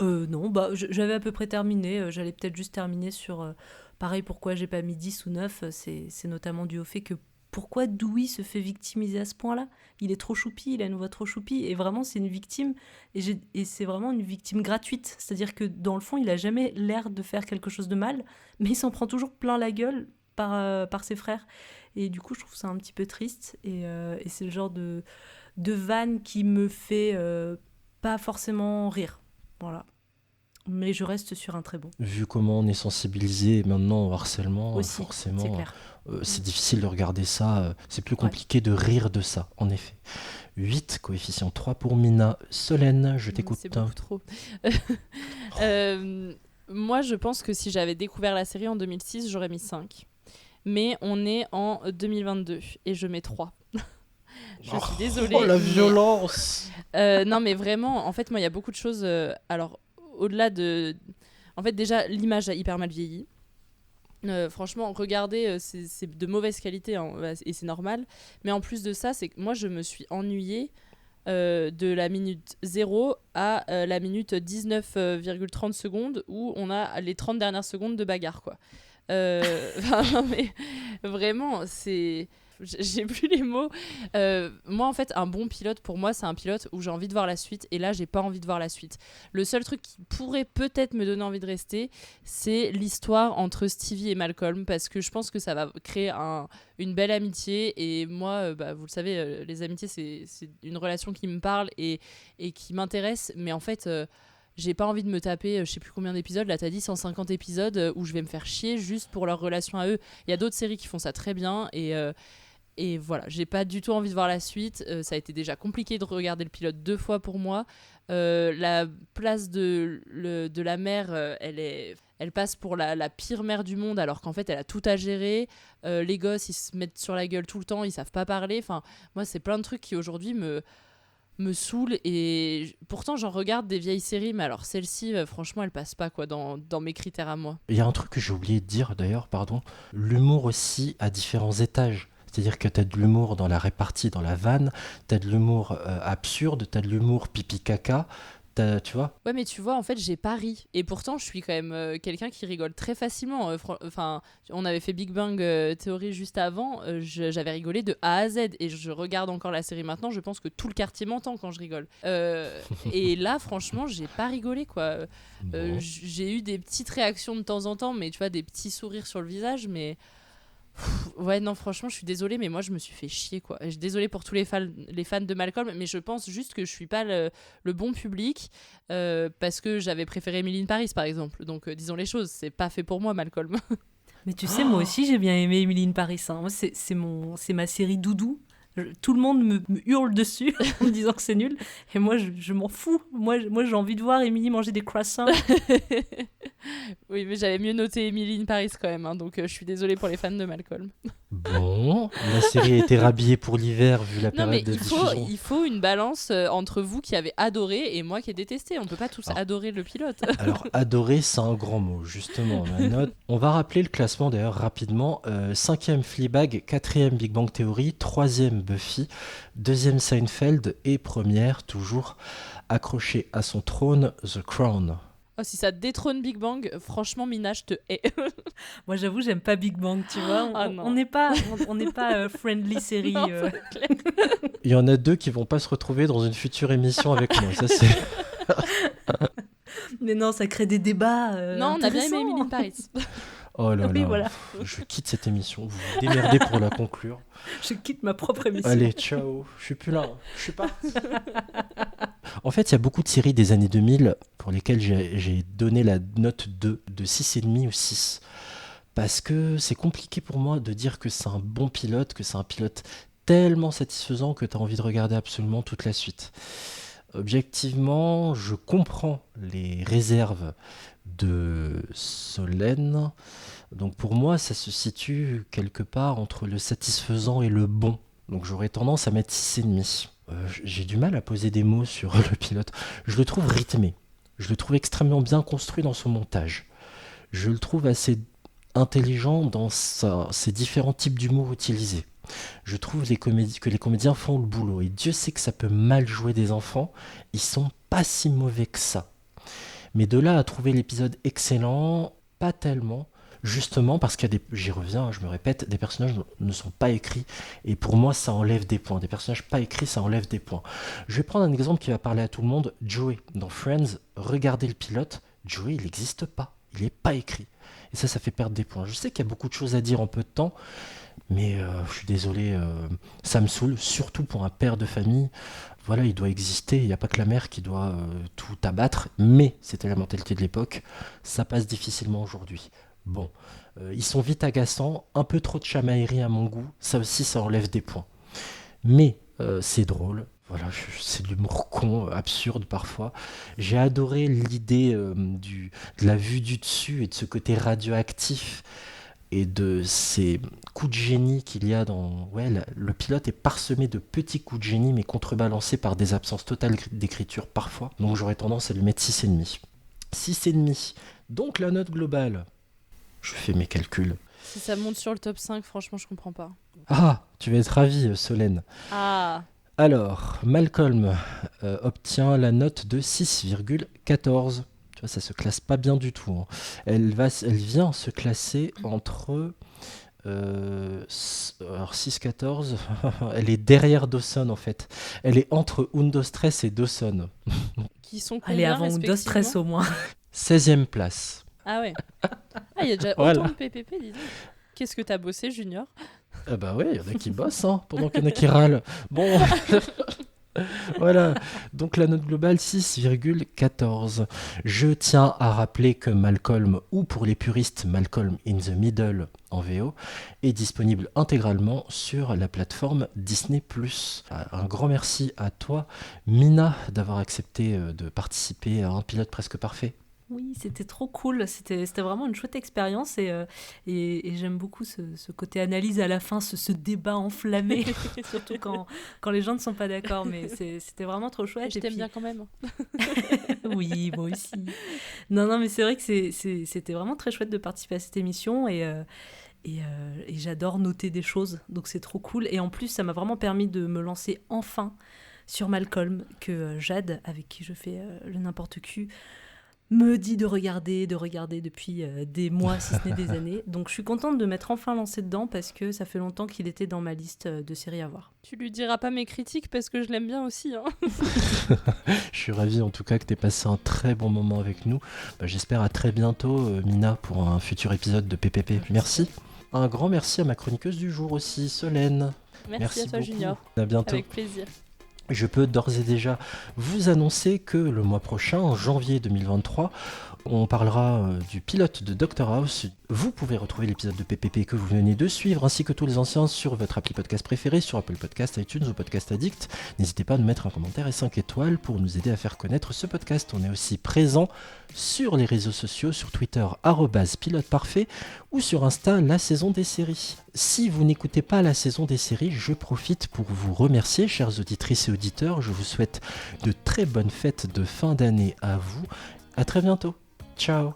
Non, j'avais à peu près terminé. J'allais peut-être juste terminer sur... pareil, pourquoi j'ai pas mis 10 ou 9, c'est notamment dû au fait que pourquoi Dewey se fait victimiser à ce point-là ? Il est trop choupi, il a une voix trop choupie, et vraiment c'est une victime, et c'est vraiment une victime gratuite. C'est-à-dire que dans le fond, il a jamais l'air de faire quelque chose de mal, mais il s'en prend toujours plein la gueule par ses frères. Et du coup, je trouve ça un petit peu triste. Et c'est le genre de vanne qui me fait pas forcément rire. Voilà. Mais je reste sur un très bon. Vu comment on est sensibilisé maintenant au harcèlement, Aussi, forcément, c'est clair. C'est difficile de regarder ça. C'est plus compliqué de rire de ça, en effet. 8, coefficient 3 pour Mina. Solène, je t'écoute. C'est beaucoup trop. Moi, je pense que si j'avais découvert la série en 2006, j'aurais mis 5. Mais on est en 2022 et je mets 3. Je suis désolée. Oh la violence. Non mais vraiment, en fait moi il y a beaucoup de choses, alors au-delà de... En fait déjà l'image a hyper mal vieilli. Franchement, regardez, c'est de mauvaise qualité hein, et c'est normal. Mais en plus de ça, c'est que moi je me suis ennuyée de la minute 0 à la minute 19,30 secondes où on a les 30 dernières secondes de bagarre quoi. Non mais vraiment c'est... J'ai plus les mots. Moi, en fait, un bon pilote, pour moi, c'est un pilote où j'ai envie de voir la suite. Et là, j'ai pas envie de voir la suite. Le seul truc qui pourrait peut-être me donner envie de rester, c'est l'histoire entre Stevie et Malcolm. Parce que je pense que ça va créer une belle amitié. Et moi, vous le savez, les amitiés, c'est une relation qui me parle et qui m'intéresse. Mais en fait... j'ai pas envie de me taper, je sais plus combien d'épisodes, là t'as dit 150 épisodes où je vais me faire chier juste pour leur relation à eux. Il y a d'autres séries qui font ça très bien Et voilà, j'ai pas du tout envie de voir la suite. Ça a été déjà compliqué de regarder le pilote 2 fois pour moi. La place de la mère, elle passe pour la pire mère du monde, alors qu'en fait, elle a tout à gérer. Les gosses, ils se mettent sur la gueule tout le temps, ils savent pas parler. Enfin, moi, c'est plein de trucs qui aujourd'hui me saoulent. Et pourtant, j'en regarde des vieilles séries, mais alors celle-ci, franchement, elle passe pas quoi dans mes critères à moi. Il y a un truc que j'ai oublié de dire d'ailleurs, pardon. L'humour aussi à différents étages. C'est-à-dire que t'as de l'humour dans la répartie, dans la vanne, t'as de l'humour absurde, t'as de l'humour pipi-caca, tu vois. Ouais, mais tu vois, en fait, j'ai pas ri. Et pourtant, je suis quand même quelqu'un qui rigole très facilement. Enfin, on avait fait Big Bang Theory juste avant. J'avais rigolé de A à Z. Et je regarde encore la série maintenant. Je pense que tout le quartier m'entend quand je rigole. Et là, franchement, j'ai pas rigolé, quoi. Bon. J'ai eu des petites réactions de temps en temps, mais tu vois, des petits sourires sur le visage, mais... Ouais, non, franchement, je suis désolée, mais moi, je me suis fait chier, quoi. Je suis désolée pour tous les fans de Malcolm, mais je pense juste que je suis pas le bon public, parce que j'avais préféré Emily in Paris, par exemple. Donc, disons les choses, c'est pas fait pour moi, Malcolm. Mais tu sais, moi aussi, j'ai bien aimé Emily in Paris. Hein. Moi, c'est ma série doudou. Tout le monde me hurle dessus en me disant que c'est nul. Et moi, je m'en fous. Moi, j'ai envie de voir Emily manger des croissants. Oui, mais j'avais mieux noté Emily in Paris quand même. Hein, donc, je suis désolée pour les fans de Malcolm. Bon, la série a été rhabillée pour l'hiver vu la Non, mais période de diffusion. il faut une balance entre vous qui avez adoré et moi qui ai détesté. On peut pas tous adorer le pilote. Alors, adorer, c'est un grand mot, justement. Ma note. On va rappeler le classement d'ailleurs rapidement. 5e Fleabag, 4e Big Bang Theory, 3e Buffy, 2e Seinfeld et première, toujours accrochée à son trône, The Crown. Oh, si ça détrône Big Bang, franchement, Mina, je te hais. Moi, j'avoue, j'aime pas Big Bang, tu vois. On n'est pas friendly série. Non, c'est clair. Il y en a 2 qui vont pas se retrouver dans une future émission avec moi. Ça, c'est... Mais non, ça crée des débats. Non, on a bien aimé intéressants. Emily in Paris. Oh là Oui, là, voilà. je quitte cette émission. Vous vous démerdez pour la conclure. Je quitte ma propre émission. Allez, ciao. Je suis plus là. Je suis pas. En fait, il y a beaucoup de séries des années 2000 pour lesquelles j'ai donné la note 2, de 6,5 ou 6. Parce que c'est compliqué pour moi de dire que c'est un bon pilote, que c'est un pilote tellement satisfaisant que tu as envie de regarder absolument toute la suite. Objectivement, je comprends les réserves de Solène. Donc pour moi, ça se situe quelque part entre le satisfaisant et le bon. Donc j'aurais tendance à mettre 6,5. J'ai du mal à poser des mots sur le pilote. Je le trouve rythmé. Je le trouve extrêmement bien construit dans son montage. Je le trouve assez intelligent dans ses différents types d'humour utilisés. Je trouve que les comédiens font le boulot. Et Dieu sait que ça peut mal jouer des enfants. Ils sont pas si mauvais que ça. Mais de là à trouver l'épisode excellent, pas tellement. Justement parce qu'il y a j'y reviens, je me répète, des personnages ne sont pas écrits. Et pour moi, ça enlève des points. Des personnages pas écrits, ça enlève des points. Je vais prendre un exemple qui va parler à tout le monde. Joey, dans Friends, regardez le pilote. Joey, il n'existe pas. Il n'est pas écrit. Et ça fait perdre des points. Je sais qu'il y a beaucoup de choses à dire en peu de temps. Mais je suis désolé, ça me saoule. Surtout pour un père de famille. Voilà, il doit exister. Il n'y a pas que la mère qui doit tout abattre. Mais c'était la mentalité de l'époque. Ça passe difficilement aujourd'hui. Bon, ils sont vite agaçants, un peu trop de chamaillerie à mon goût, ça aussi ça enlève des points. Mais c'est drôle, voilà, c'est de l'humour con, absurde parfois. J'ai adoré l'idée de la vue du dessus et de ce côté radioactif et de ces coups de génie qu'il y a dans... Ouais, le pilote est parsemé de petits coups de génie mais contrebalancés par des absences totales d'écriture parfois. Donc j'aurais tendance à lui mettre 6,5. 6,5. Donc la note globale... Je fais mes calculs. Si ça monte sur le top 5, franchement, je comprends pas. Ah, tu vas être ravie, Solène. Ah. Alors, Malcolm obtient la note de 6,14. Tu vois, ça se classe pas bien du tout. Hein. Elle vient se classer entre... alors 6,14, elle est derrière Dawson en fait. Elle est entre Undo Stress et Dawson. Qui sont combien, Elle est avant Undo Stress au moins. 16e place. Ah ouais. Ah, il y a déjà Voilà. autant de PPP, dis donc. Qu'est-ce que t'as bossé, Junior? Ah bah ouais, il y en a qui bossent, hein, pendant qu'il y en a qui râlent. Bon, Voilà, donc la note globale 6,14. Je tiens à rappeler que Malcolm, ou pour les puristes Malcolm in the Middle en VO, est disponible intégralement sur la plateforme Disney+. Un grand merci à toi, Mina, d'avoir accepté de participer à un pilote presque parfait. Oui, c'était trop cool. C'était vraiment une chouette expérience et j'aime beaucoup ce côté analyse à la fin, ce débat enflammé, surtout quand les gens ne sont pas d'accord. Mais c'était vraiment trop chouette. Je t'aime bien quand même. Oui, moi aussi. Non, mais c'est vrai que c'était vraiment très chouette de participer à cette émission et j'adore noter des choses. Donc c'est trop cool. Et en plus, ça m'a vraiment permis de me lancer enfin sur Malcolm, que Jade, avec qui je fais le n'importe qui, me dit de regarder depuis des mois, si ce n'est des années. Donc je suis contente de m'être enfin lancée dedans parce que ça fait longtemps qu'il était dans ma liste de séries à voir. Tu lui diras pas mes critiques parce que je l'aime bien aussi. Hein. Je suis ravi en tout cas que tu aies passé un très bon moment avec nous. J'espère à très bientôt, Mina, pour un futur épisode de PPP. Merci. Un grand merci à ma chroniqueuse du jour aussi, Solène. Merci à toi, beaucoup. Junior. À bientôt. Avec plaisir. Je peux d'ores et déjà vous annoncer que le mois prochain, en janvier 2023, on parlera du pilote de Dr House. Vous pouvez retrouver l'épisode de PPP que vous venez de suivre, ainsi que tous les anciens sur votre appli podcast préféré, sur Apple Podcast, iTunes ou Podcast Addict. N'hésitez pas à nous mettre un commentaire et 5 étoiles pour nous aider à faire connaître ce podcast. On est aussi présent sur les réseaux sociaux, sur Twitter, @piloteparfait, ou sur Insta, la saison des séries. Si vous n'écoutez pas la saison des séries, je profite pour vous remercier, chères auditrices et auditeurs. Je vous souhaite de très bonnes fêtes de fin d'année à vous. À très bientôt. Ciao.